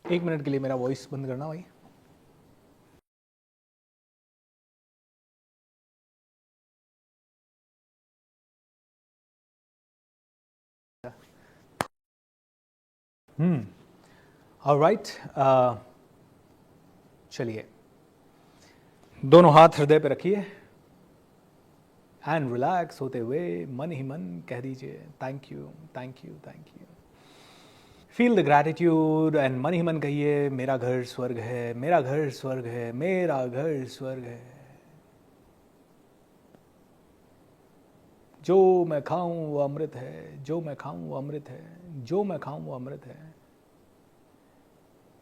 1 मिनट के लिए मेरा वॉइस बंद करना भाई। ऑलराइट, चलिए दोनों हाथ हृदय पे रखिए एंड रिलैक्स होते हुए मन ही मन कह दीजिए thank you thank you thank you. Feel the gratitude and मन ही मन कहिए मेरा घर स्वर्ग है, मेरा घर स्वर्ग है, मेरा घर स्वर्ग है। जो मैं खाऊं वो अमृत है, जो मैं खाऊं वो अमृत है, जो मैं खाऊं वो अमृत है।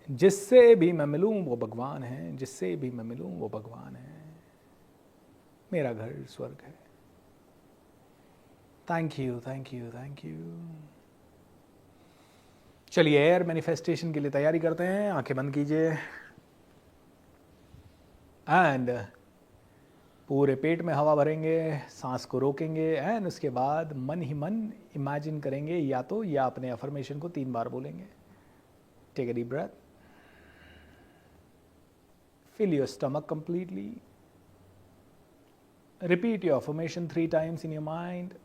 जिससे भी मैं मिलूं वो भगवान है, जिससे भी मैं मिलूं वो भगवान है। मेरा घर स्वर्ग है। Thank you thank you thank you. चलिए एयर मैनिफेस्टेशन के लिए तैयारी करते हैं। आंखें बंद कीजिए एंड पूरे पेट में हवा भरेंगे, सांस को रोकेंगे एंड उसके बाद मन ही मन इमेजिन करेंगे या तो या अपने अफर्मेशन को 3 बार बोलेंगे। Take a deep breath, fill your stomach completely, repeat your affirmation 3 times in your mind.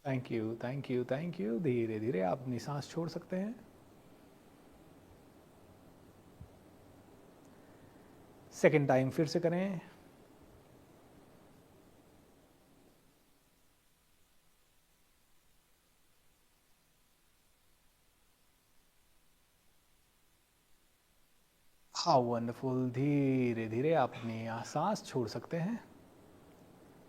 Thank you thank you thank you. धीरे धीरे आप अपनी सांस छोड़ सकते हैं। सेकेंड टाइम फिर से करें। How wonderful. धीरे धीरे आप अपनी सांस छोड़ सकते हैं।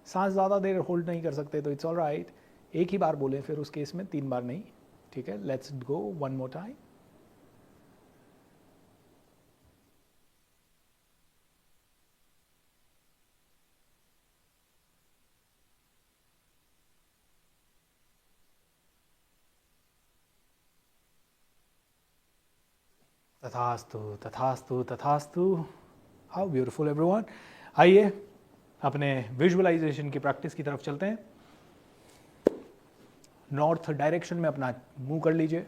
सांस ज़्यादा देर होल्ड नहीं कर सकते तो इट्स ऑल राइट। एक ही बार बोलें फिर उस केस में, 3 बार नहीं, ठीक है। Let's go one more time. तथास्तु तथास्तु तथास्तु। How beautiful everyone. आइए अपने विजुअलाइजेशन की प्रैक्टिस की तरफ चलते हैं। नॉर्थ डायरेक्शन में अपना मुंह कर लीजिए,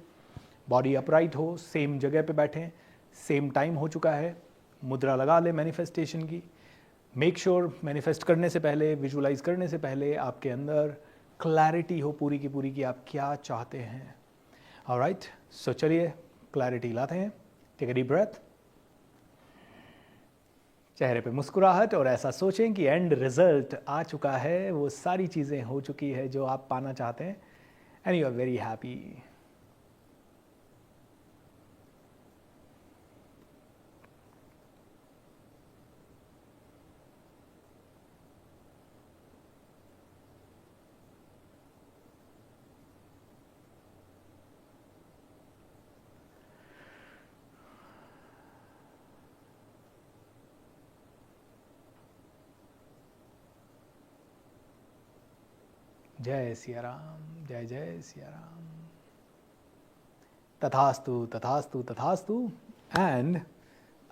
बॉडी अपराइट हो, सेम जगह पे बैठें, सेम टाइम हो चुका है। मुद्रा लगा ले मैनिफेस्टेशन की। मेक श्योर मैनिफेस्ट करने से पहले, विजुअलाइज करने से पहले आपके अंदर क्लैरिटी हो पूरी की पूरी कि आप क्या चाहते हैं। ऑलराइट, सो चलिए क्लैरिटी लाते हैं। टेक अ डीप ब्रेथ, चेहरे पे मुस्कुराहट और ऐसा सोचें कि एंड रिजल्ट आ चुका है, वो सारी चीज़ें हो चुकी है जो आप पाना चाहते हैं and you are very happy. जय सिया राम, जय जय सिया राम। तथास्तु तथास्तु तथास्तु। एंड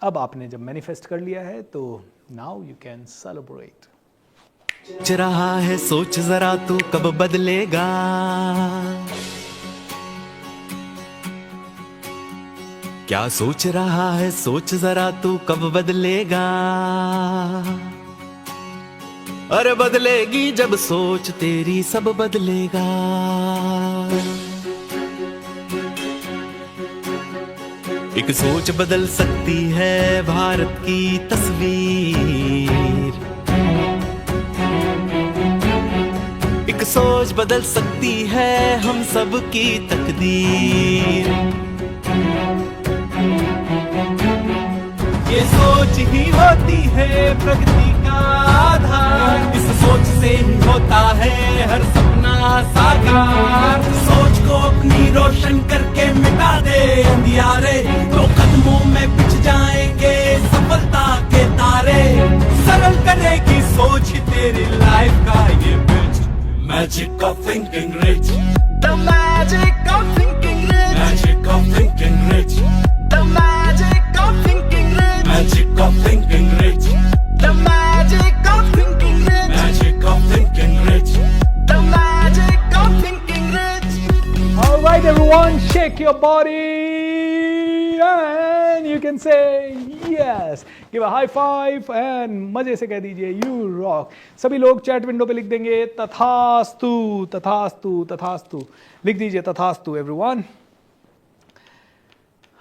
अब आपने जब मैनिफेस्ट कर लिया है तो नाउ यू कैन सेलिब्रेट। सोच रहा है सोच जरा तू कब बदलेगा, क्या सोच रहा है सोच जरा तू कब बदलेगा, अरे बदलेगी जब सोच तेरी सब बदलेगा। एक सोच बदल सकती है भारत की तस्वीर, एक सोच बदल सकती है हम सब की तकदीर। ये सोच ही होती है प्रगति का आधार, इस सोच से ही होता है हर सपना साकार। सोच को अपनी रोशन करके मिटा दे अंधियारे, तो कदमों में पिच जाएंगे सफलता के तारे। सरल करेगी सोच तेरी लाइफ का ये बिच, magic of thinking rich, the magic of thinking rich, magic of thinking rich, the magic of thinking rich, magic of thinking rich, the magic of thinking rich, magic of thinking rich, the magic of thinking rich. All right, everyone, shake your body and you can say yes. Give a high five and मजे से कह दीजिए you rock. सभी लोग chat window पे लिख देंगे तथास्तु तथास्तु तथास्तु। लिख दीजिए तथास्तु everyone.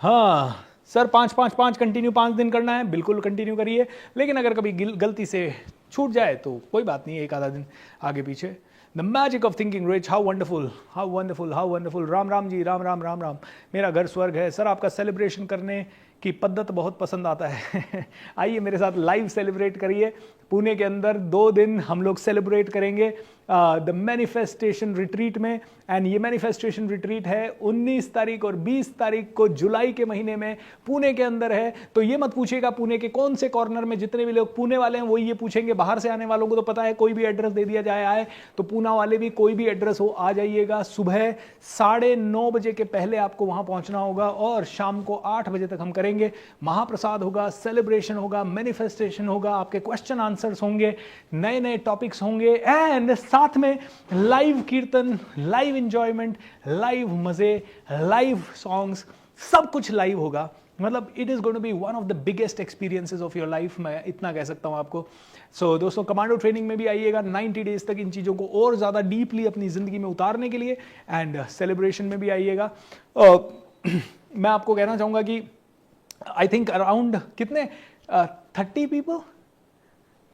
हाँ सर 5-5-5 कंटिन्यू 5 दिन करना है, बिल्कुल कंटिन्यू करिए। लेकिन अगर कभी गलती से छूट जाए तो कोई बात नहीं, एक आधा दिन आगे पीछे। The magic of thinking rich, how wonderful how wonderful how wonderful. Ram Ram ji, Ram Ram Ram Ram. मेरा घर स्वर्ग है सर, आपका सेलिब्रेशन करने की पद्धत बहुत पसंद आता है। आइए मेरे साथ लाइव सेलिब्रेट करिए। पुणे के अंदर 2 दिन हम लोग सेलिब्रेट करेंगे द मैनिफेस्टेशन रिट्रीट में। एंड ये मैनिफेस्टेशन रिट्रीट है 19 तारीख और 20 तारीख को जुलाई के महीने में पुणे के अंदर है। तो ये मत पूछिएगा पुणे के कौन से कॉर्नर में, जितने भी लोग पुणे वाले हैं वो ये पूछेंगे। बाहर से आने वालों को तो पता है, कोई भी एड्रेस दे दिया जाए आए, तो पूना वाले भी कोई भी एड्रेस हो आ जाइएगा। सुबह 9:30 बजे के पहले आपको वहां पहुंचना होगा और शाम को 8 बजे तक हम करेंगे। महाप्रसाद होगा, सेलिब्रेशन होगा, मैनिफेस्टेशन होगा, आपके क्वेश्चन आंसर्स होंगे, नए नए टॉपिक्स होंगे एंड साथ में live kirtan, live enjoyment, live मजे, लाइव सॉन्ग्स, सब कुछ लाइव होगा। मतलब it is going to be one of the biggest experiences of your life, मैं इतना कह सकता हूं आपको। सो दोस्तों कमांडो ट्रेनिंग में भी आइएगा 90 डेज तक इन चीज़ों को और ज़्यादा डीपली अपनी ज़िंदगी में उतारने के लिए, एंड सेलिब्रेशन में भी आइएगा। मैं आपको कहना चाहूँगा कि आई थिंक अराउंड कितने 30 पीपल,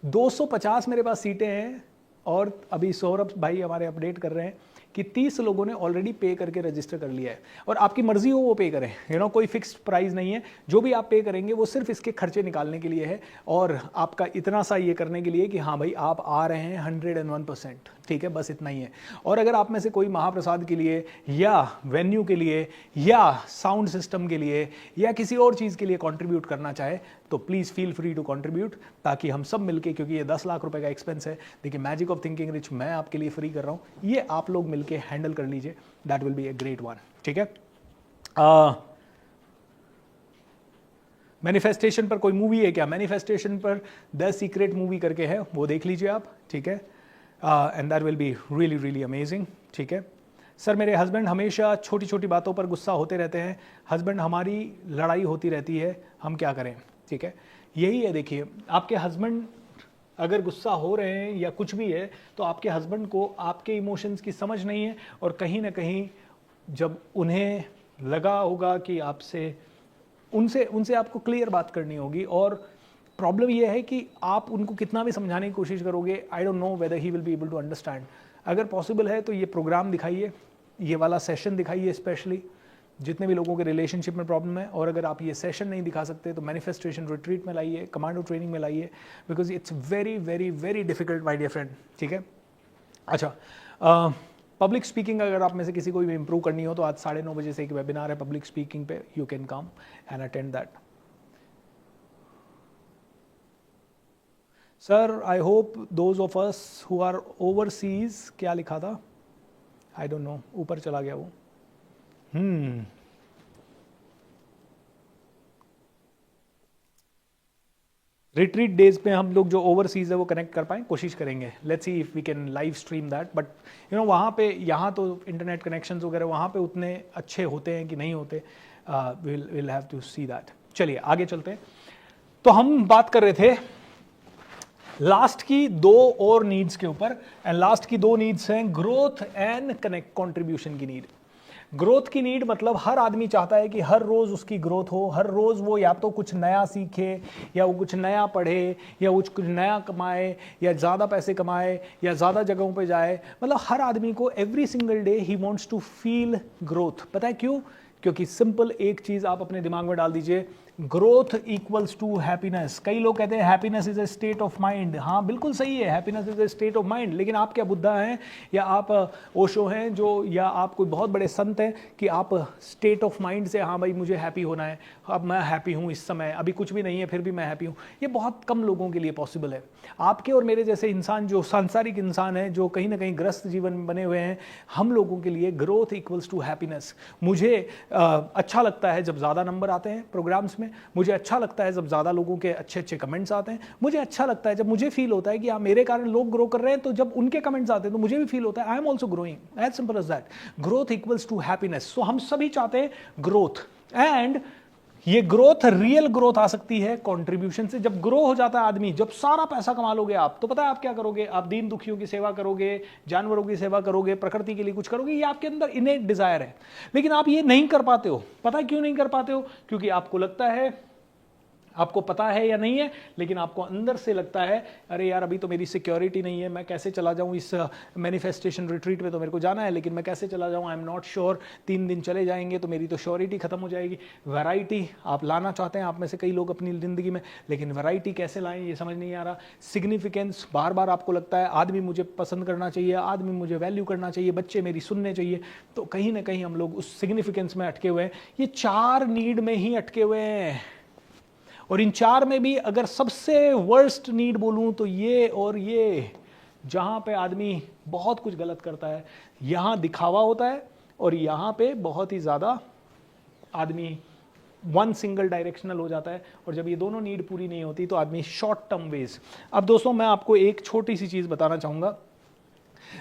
250 मेरे पास सीटें हैं। और अभी सौरभ भाई हमारे अपडेट कर रहे हैं कि 30 लोगों ने ऑलरेडी पे करके रजिस्टर कर लिया है। और आपकी मर्जी हो वो पे करें, कोई फिक्स्ड प्राइस नहीं है। जो भी आप पे करेंगे वो सिर्फ इसके खर्चे निकालने के लिए है और आपका इतना सा ये करने के लिए कि हाँ भाई आप आ रहे हैं 101%, ठीक है, बस इतना ही है। और अगर आप में से कोई महाप्रसाद के लिए या वेन्यू के लिए या साउंड सिस्टम के लिए या किसी और चीज़ के लिए कंट्रीब्यूट करना चाहे तो please feel free to contribute, ताकि हम सब मिलके, क्योंकि ये 10 लाख रुपए का एक्सपेंस है। देखिए मैजिक ऑफ थिंकिंग रिच मैं आपके लिए फ्री कर रहा हूँ, ये आप लोग मिलके हैंडल कर लीजिए। That will be a great one, ठीक है। मैनिफेस्टेशन पर कोई मूवी है क्या? मैनिफेस्टेशन पर द सीक्रेट मूवी करके है, वो देख लीजिए आप, ठीक है। And that will be really really amazing, ठीक है। सर मेरे हस्बैंड हमेशा छोटी छोटी बातों पर गुस्सा होते रहते हैं, हस्बैंड हमारी लड़ाई होती रहती है, हम क्या करें? ठीक है, यही है। देखिए आपके हस्बैंड अगर गुस्सा हो रहे हैं या कुछ भी है तो आपके हस्बैंड को आपके इमोशंस की समझ नहीं है, और कहीं ना कहीं जब उन्हें लगा होगा कि आपसे उनसे आपको क्लियर बात करनी होगी। और प्रॉब्लम यह है कि आप उनको कितना भी समझाने की कोशिश करोगे, I don't know whether he will be able to understand. अगर पॉसिबल है तो ये प्रोग्राम दिखाइए, ये वाला सेशन दिखाइए, स्पेशली जितने भी लोगों के रिलेशनशिप में प्रॉब्लम है। और अगर आप ये सेशन नहीं दिखा सकते तो मैनिफेस्टेशन रिट्रीट में लाइए, कमांडो ट्रेनिंग में लाइए, because it's very very very difficult my dear friend, ठीक है। अच्छा, पब्लिक स्पीकिंग अगर आप में से किसी को भी इंप्रूव करनी हो तो आज 9:30 बजे से एक वेबिनार है पब्लिक स्पीकिंग पे, you can come and attend that. Sir I hope those of us who are overseas, क्या लिखा था, आई डोंट नो, ऊपर चला गया वो। रिट्रीट डेज पे हम लोग जो ओवरसीज है वो कनेक्ट कर पाएं, कोशिश करेंगे। Let's see if we can live stream that, but you know वहाँ पे, यहाँ तो इंटरनेट कनेक्शंस वगैरह वहाँ पे उतने अच्छे होते हैं कि नहीं होते, will have to see that. चलिए आगे चलते हैं। तो हम बात कर रहे थे लास्ट की दो और नीड्स के ऊपर, एंड लास्ट की दो नीड्स हैं ग्रोथ एंड कनेक्ट कंट्रीब्यूशन की नीड। ग्रोथ की नीड मतलब हर आदमी चाहता है कि हर रोज उसकी ग्रोथ हो, हर रोज वो या तो कुछ नया सीखे, या वो कुछ नया पढ़े, या वो कुछ नया कमाए, या ज़्यादा पैसे कमाए, या ज़्यादा जगहों पे जाए। मतलब हर आदमी को एवरी सिंगल डे ही वांट्स टू फील ग्रोथ। पता है क्यों? क्योंकि सिंपल एक चीज़ आप अपने दिमाग में डाल दीजिए, ग्रोथ इक्वल्स टू हैप्पीनेस। कई लोग कहते हैं happiness is a state of mind. हाँ बिल्कुल सही है, happiness is a state of mind, लेकिन आप क्या बुद्धा हैं, या आप ओशो हैं जो, या आप कोई बहुत बड़े संत हैं कि आप स्टेट ऑफ माइंड से हाँ भाई मुझे हैप्पी होना है, अब मैं हैप्पी हूँ इस समय, अभी कुछ भी नहीं है फिर भी मैं हैप्पी हूँ। ये बहुत कम लोगों के लिए पॉसिबल है। आपके और मेरे जैसे इंसान जो सांसारिक इंसान है, जो कहीं ना कहीं ग्रस्त जीवन में बने हुए हैं, हम लोगों के लिए ग्रोथ इक्वल्स टू हैप्पीनेस। मुझे अच्छा लगता है जब ज़्यादा नंबर आते हैं प्रोग्राम्स में, मुझे अच्छा लगता है जब ज़्यादा लोगों के अच्छे अच्छे कमेंट्स आते हैं, मुझे अच्छा लगता है जब मुझे फील होता है कि हाँ मेरे कारण लोग ग्रो कर रहे हैं, तो जब उनके कमेंट्स आते हैं तो मुझे भी फील होता है I am also growing. As simple as that, growth equals to happiness. So हम सभी चाहते हैं ग्रोथ, एंड ये ग्रोथ, रियल ग्रोथ आ सकती है कंट्रीब्यूशन से। जब ग्रो हो जाता है आदमी, जब सारा पैसा कमा लोगे आप, तो पता है आप क्या करोगे? आप दीन दुखियों की सेवा करोगे, जानवरों की सेवा करोगे, प्रकृति के लिए कुछ करोगे। ये आपके अंदर इनेट डिजायर है, लेकिन आप ये नहीं कर पाते हो। पता है क्यों नहीं कर पाते हो? क्योंकि आपको लगता है, आपको पता है या नहीं है, लेकिन आपको अंदर से लगता है अरे यार अभी तो मेरी सिक्योरिटी नहीं है, मैं कैसे चला जाऊं इस मैनिफेस्टेशन रिट्रीट में, तो मेरे को जाना है लेकिन मैं कैसे चला जाऊं, आई एम नॉट श्योर। 3 दिन चले जाएंगे तो मेरी तो श्योरिटी खत्म हो जाएगी। वैरायटी आप लाना चाहते हैं, आप में से कई लोग अपनी ज़िंदगी में, लेकिन वैरायटी कैसे लाएं ये समझ नहीं आ रहा। सिग्निफिकेंस, बार बार आपको लगता है आदमी मुझे पसंद करना चाहिए, आदमी मुझे वैल्यू करना चाहिए, बच्चे मेरी सुनने चाहिए। तो कहीं ना कहीं हम लोग उस सिग्निफिकेंस में अटके हुए हैं। ये 4 नीड में ही अटके हुए हैं, और इन 4 में भी अगर सबसे वर्स्ट नीड बोलूं तो ये और ये, जहां पे आदमी बहुत कुछ गलत करता है, यहां दिखावा होता है, और यहां पे बहुत ही ज्यादा आदमी वन सिंगल डायरेक्शनल हो जाता है। और जब ये दोनों नीड पूरी नहीं होती तो आदमी शॉर्ट टर्म वेज। अब दोस्तों मैं आपको एक छोटी सी चीज बताना चाहूंगा।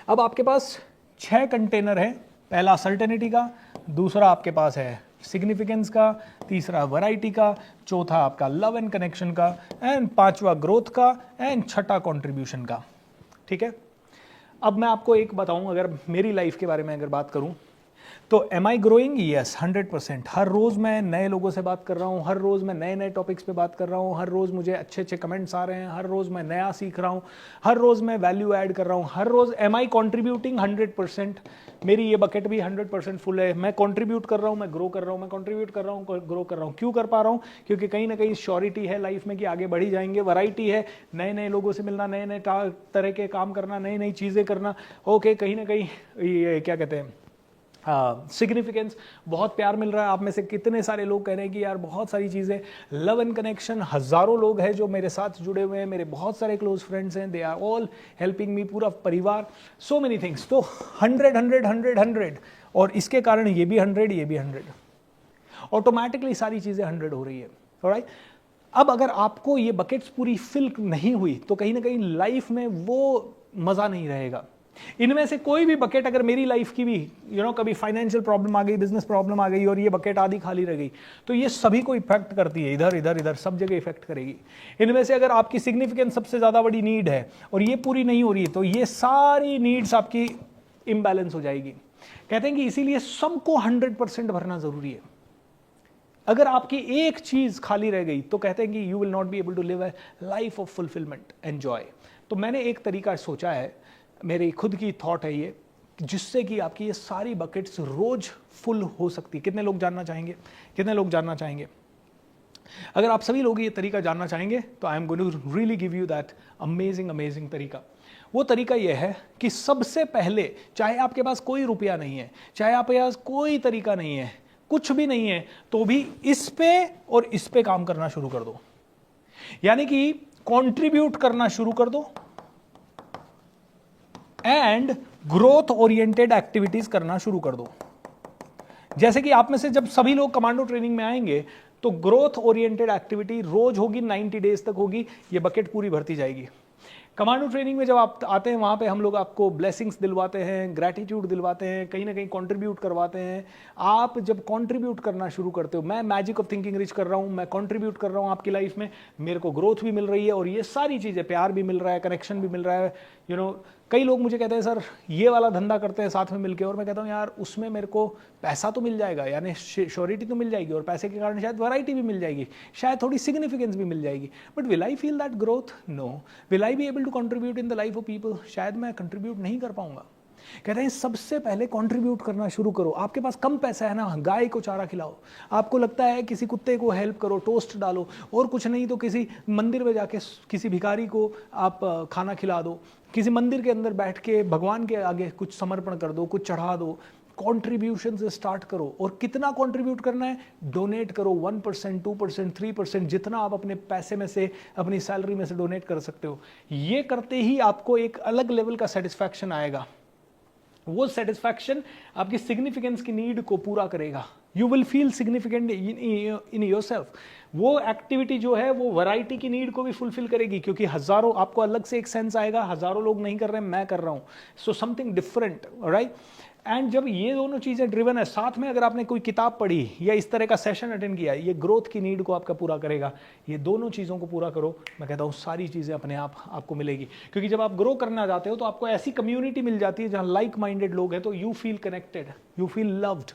अब आपके पास 6 कंटेनर है, पहला सर्टेनिटी का, दूसरा आपके पास है सिग्निफिकेंस का, तीसरा वैरायटी का, चौथा आपका लव एंड कनेक्शन का, एंड 5वां ग्रोथ का, एंड 6ठा कंट्रीब्यूशन का। ठीक है, अब मैं आपको एक बताऊं, अगर मेरी लाइफ के बारे में अगर बात करूं तो एम आई ग्रोइंग? यस, 100%। हर रोज़ मैं नए लोगों से बात कर रहा हूँ, हर रोज़ मैं नए नए टॉपिक्स पे बात कर रहा हूँ, हर रोज़ मुझे अच्छे अच्छे कमेंट्स आ रहे हैं, हर रोज़ मैं नया सीख रहा हूँ, हर रोज़ मैं वैल्यू ऐड कर रहा हूँ, हर रोज़ एम आई कॉन्ट्रीब्यूटिंग 100%। मेरी ये बकेट भी 100% फुल है। मैं कंट्रीब्यूट कर रहा हूँ, मैं ग्रो कर रहा हूँ, मैं कंट्रीब्यूट कर रहा हूँ, ग्रो कर रहा हूँ। क्यों कर पा रहा हूँ? क्योंकि कहीं ना कहीं श्योरिटी है लाइफ में कि आगे बढ़ी जाएंगे, वैरायटी है, नए नए लोगों से मिलना, नए नए तरह के काम करना, नई नई चीज़ें करना। ओके, कहीं ना कहीं ये क्या कहते हैं, सिग्निफिकेंस, बहुत प्यार मिल रहा है। आप में से कितने सारे लोग कह रहे हैं कि यार बहुत सारी चीज़ें, लव एंड कनेक्शन, हज़ारों लोग हैं जो मेरे साथ जुड़े हुए हैं, मेरे बहुत सारे क्लोज फ्रेंड्स हैं, they are all helping me, पूरा परिवार, सो मेनी थिंग्स। तो 100 और इसके कारण ये भी 100, ये भी 100, ऑटोमेटिकली सारी चीज़ें 100 हो रही है। ऑलराइट, अब अगर आपको ये बकेट्स पूरी फिल नहीं हुई तो कहीं ना कहीं लाइफ में वो मज़ा नहीं रहेगा। इनमें से कोई भी बकेट, अगर मेरी लाइफ की भी कभी फाइनेंशियल प्रॉब्लम आ गई, बिजनेस प्रॉब्लम आ गई, और ये बकेट आधी खाली रह गई, तो ये सभी को इफेक्ट करती है, इधर इधर इधर सब जगह इफेक्ट करेगी। इनमें से अगर आपकी सिग्निफिकेंस सबसे ज्यादा बड़ी नीड है और ये पूरी नहीं हो रही है, तो ये सारी नीड्स आपकी इम्बैलेंस हो जाएगी। कहते हैं कि इसीलिए सबको 100% भरना जरूरी है। अगर आपकी एक चीज खाली रह गई तो कहते हैं कि you will not be able to live a life of fulfilment and joy. तो मैंने एक तरीका सोचा है, मेरी खुद की थॉट है ये, जिससे कि आपकी ये सारी बकेट्स रोज फुल हो सकती है। कितने लोग जानना चाहेंगे? कितने लोग जानना चाहेंगे? अगर आप सभी लोग ये तरीका जानना चाहेंगे तो I am going to really give you that amazing तरीका। वो तरीका ये है कि सबसे पहले, चाहे आपके पास कोई रुपया नहीं है, चाहे आपके पास कोई तरीका नहीं है, कुछ भी नहीं है, तो भी इस पे और इस पे काम करना शुरू कर दो। यानी कि कंट्रीब्यूट करना शुरू कर दो एंड ग्रोथ ओरिएंटेड एक्टिविटीज करना शुरू कर दो। जैसे कि आप में से जब सभी लोग कमांडो ट्रेनिंग में आएंगे तो ग्रोथ ओरिएंटेड एक्टिविटी रोज होगी, 90 डेज तक होगी, ये बकेट पूरी भरती जाएगी। कमांडो ट्रेनिंग में जब आप आते हैं वहाँ पे हम लोग आपको ब्लेसिंग्स दिलवाते हैं, ग्रैटिट्यूड दिलवाते हैं, कहीं ना कहीं कंट्रीब्यूट करवाते हैं। आप जब कंट्रीब्यूट करना शुरू करते हो, मैं मैजिक ऑफ थिंकिंग रिच कर रहा हूँ, मैं कंट्रीब्यूट कर रहा हूँ आपकी लाइफ में, मेरे को ग्रोथ भी मिल रही है और ये सारी चीज़ें, प्यार भी मिल रहा है, कनेक्शन भी मिल रहा है, यू नो। कई लोग मुझे कहते हैं सर ये वाला धंधा करते हैं साथ में मिलकर, और मैं कहता हूँ यार उसमें मेरे को पैसा तो मिल जाएगा, यानी श्योरिटी तो मिल जाएगी और पैसे के कारण शायद वैरायटी भी मिल जाएगी, शायद थोड़ी सिग्निफिकेंस भी मिल जाएगी, but will I feel that growth? No. Will I be able to contribute in the life of people? शायद मैं कंट्रीब्यूट नहीं कर पाऊंगा। कहते हैं सबसे पहले कंट्रीब्यूट करना शुरू करो। आपके पास कम पैसा है ना, गाय को चारा खिलाओ। आपको लगता है किसी कुत्ते को हेल्प करो, टोस्ट डालो, और कुछ नहीं तो किसी मंदिर में जाके किसी भिखारी को आप खाना खिला दो, किसी मंदिर के अंदर बैठ के भगवान के आगे कुछ समर्पण कर दो, कुछ चढ़ा दो। कॉन्ट्रीब्यूशन से स्टार्ट करो। और कितना कंट्रीब्यूट करना है? डोनेट करो, 1%, 2%, 3%, जितना आप अपने पैसे में से, अपनी सैलरी में से डोनेट कर सकते हो। ये करते ही आपको एक अलग लेवल का सेटिस्फैक्शन आएगा। वो सेटिस्फैक्शन आपकी सिग्निफिकेंस की नीड को पूरा करेगा। You will feel significant in yourself. वो एक्टिविटी जो है वो वैरायटी की नीड को भी फुलफिल करेगी, क्योंकि हजारों, आपको अलग से एक सेंस आएगा, हजारों लोग नहीं कर रहे हैं, मैं कर रहा हूं, so something different, right. And जब ये दोनों चीजें ड्रिवन है, साथ में अगर आपने कोई किताब पढ़ी या इस तरह का सेशन अटेंड किया, ये ग्रोथ की नीड को आपका पूरा करेगा। ये दोनों चीज़ों को पूरा करो, मैं कहता हूँ सारी चीज़ें अपने आप आपको मिलेगी। क्योंकि जब आप ग्रो करना चाहते हो तो आपको ऐसी कम्युनिटी मिल जाती है जहाँ लाइक माइंडेड लोग हैं, तो you feel connected, you feel loved,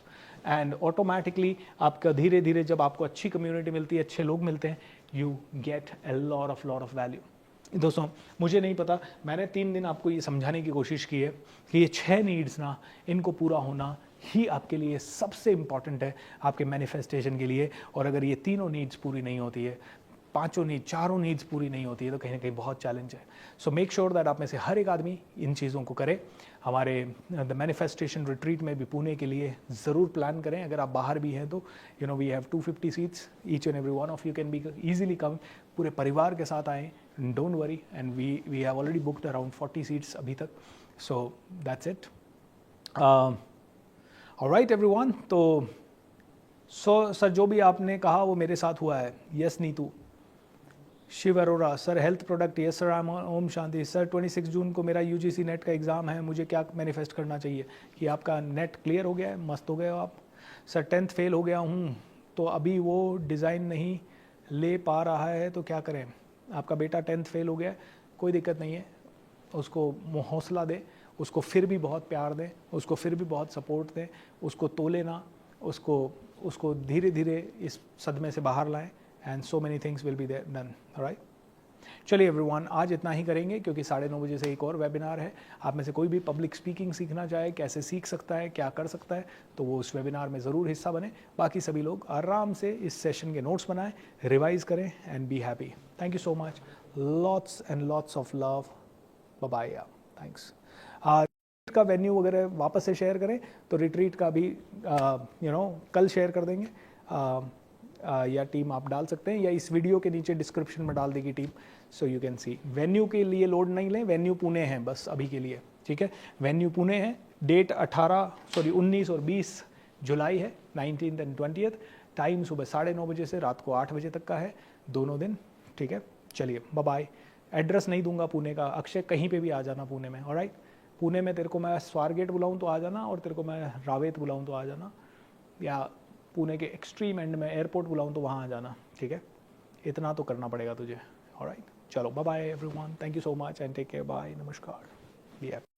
and automatically आपका धीरे धीरे जब आपको अच्छी कम्युनिटी मिलती है, अच्छे लोग मिलते हैं, you get a lot of value. दोस्तों मुझे नहीं पता, मैंने 3 दिन आपको ये समझाने की कोशिश की है कि ये 6 नीड्स ना, इनको पूरा होना ही आपके लिए सबसे इम्पॉर्टेंट है आपके मैनिफेस्टेशन के लिए। और अगर ये तीनों नीड्स पूरी नहीं होती है, 5 नीड, 4 नीड्स पूरी नहीं होती है, तो कहीं ना कहीं बहुत चैलेंज है। सो मेक श्योर दैट आप में से हर एक आदमी इन चीज़ों को करे। हमारे द मैनिफेस्टेशन रिट्रीट में भी पुणे के लिए ज़रूर प्लान करें। अगर आप बाहर भी हैं तो you know we have 250 seats, each and every one of you can be easily come. पूरे परिवार के साथ आएँ, don't worry, and we have already booked around 40 seats अभी तक। So that's it. Alright everyone, तो सर जो भी आपने कहा वो मेरे साथ हुआ है। Yes Neetu. Shiv Arora sir, health product. Yes sir, I am Om Shanti. Sir 26 जून को मेरा यूजीसी नेट का एग्ज़ाम है, मुझे क्या मैनिफेस्ट करना चाहिए? कि आपका नेट क्लियर हो गया है, मस्त हो गए हो आप। सर 10th फेल हो गया हूँ, तो अभी वो डिज़ाइन नहीं ले पा रहा है, तो क्या करें? आपका बेटा 10th फेल हो गया है, कोई दिक्कत नहीं है, उसको हौसला दे, उसको फिर भी बहुत प्यार दें, उसको फिर भी बहुत सपोर्ट दें, उसको तोले ना, उसको धीरे धीरे इस सदमे से बाहर लाएं, and so many things will be there done, right. चलिए एवरीवन, आज इतना ही करेंगे, क्योंकि 9:30 बजे से एक और वेबिनार है। आप में से कोई भी पब्लिक स्पीकिंग सीखना चाहे, कैसे सीख सकता है, क्या कर सकता है, तो वो उस वेबिनार में ज़रूर हिस्सा बने। बाकी सभी लोग आराम से इस सेशन के नोट्स बनाएं, रिवाइज करें, and be happy. Thank you so much, lots and lots of love, bye bye, thanks. का वेन्यू वगैरह वापस से शेयर करें, तो रिट्रीट का भी कल शेयर कर देंगे, या टीम आप डाल सकते हैं, या इस वीडियो के नीचे डिस्क्रिप्शन में डाल देगी team, so you can see. Venue के लिए लोड नहीं लें, वेन्यू पुणे है बस अभी के लिए, ठीक है। वेन्यू पुणे है, डेट 19 और 20 जुलाई है, 19th and 20th। टाइम सुबह 9:30 बजे से रात को 8 बजे तक का है, दोनों दिन, ठीक है। चलिए बाय बाय। एड्रेस नहीं दूंगा पुणे का, अक्षय कहीं पे भी आ जाना पुणे में, ऑलराइट। पुणे में तेरे को मैं स्वारगेट बुलाऊं तो आ जाना, और तेरे को मैं रावेत बुलाऊं तो आ जाना, या पुणे के एक्सट्रीम एंड में एयरपोर्ट बुलाऊं तो वहाँ आ जाना, ठीक है। इतना तो करना पड़ेगा तुझे, ऑलराइट। चलो bye bye everyone, thank you so much and take care, bye, नमस्कार, बी हैप्पी।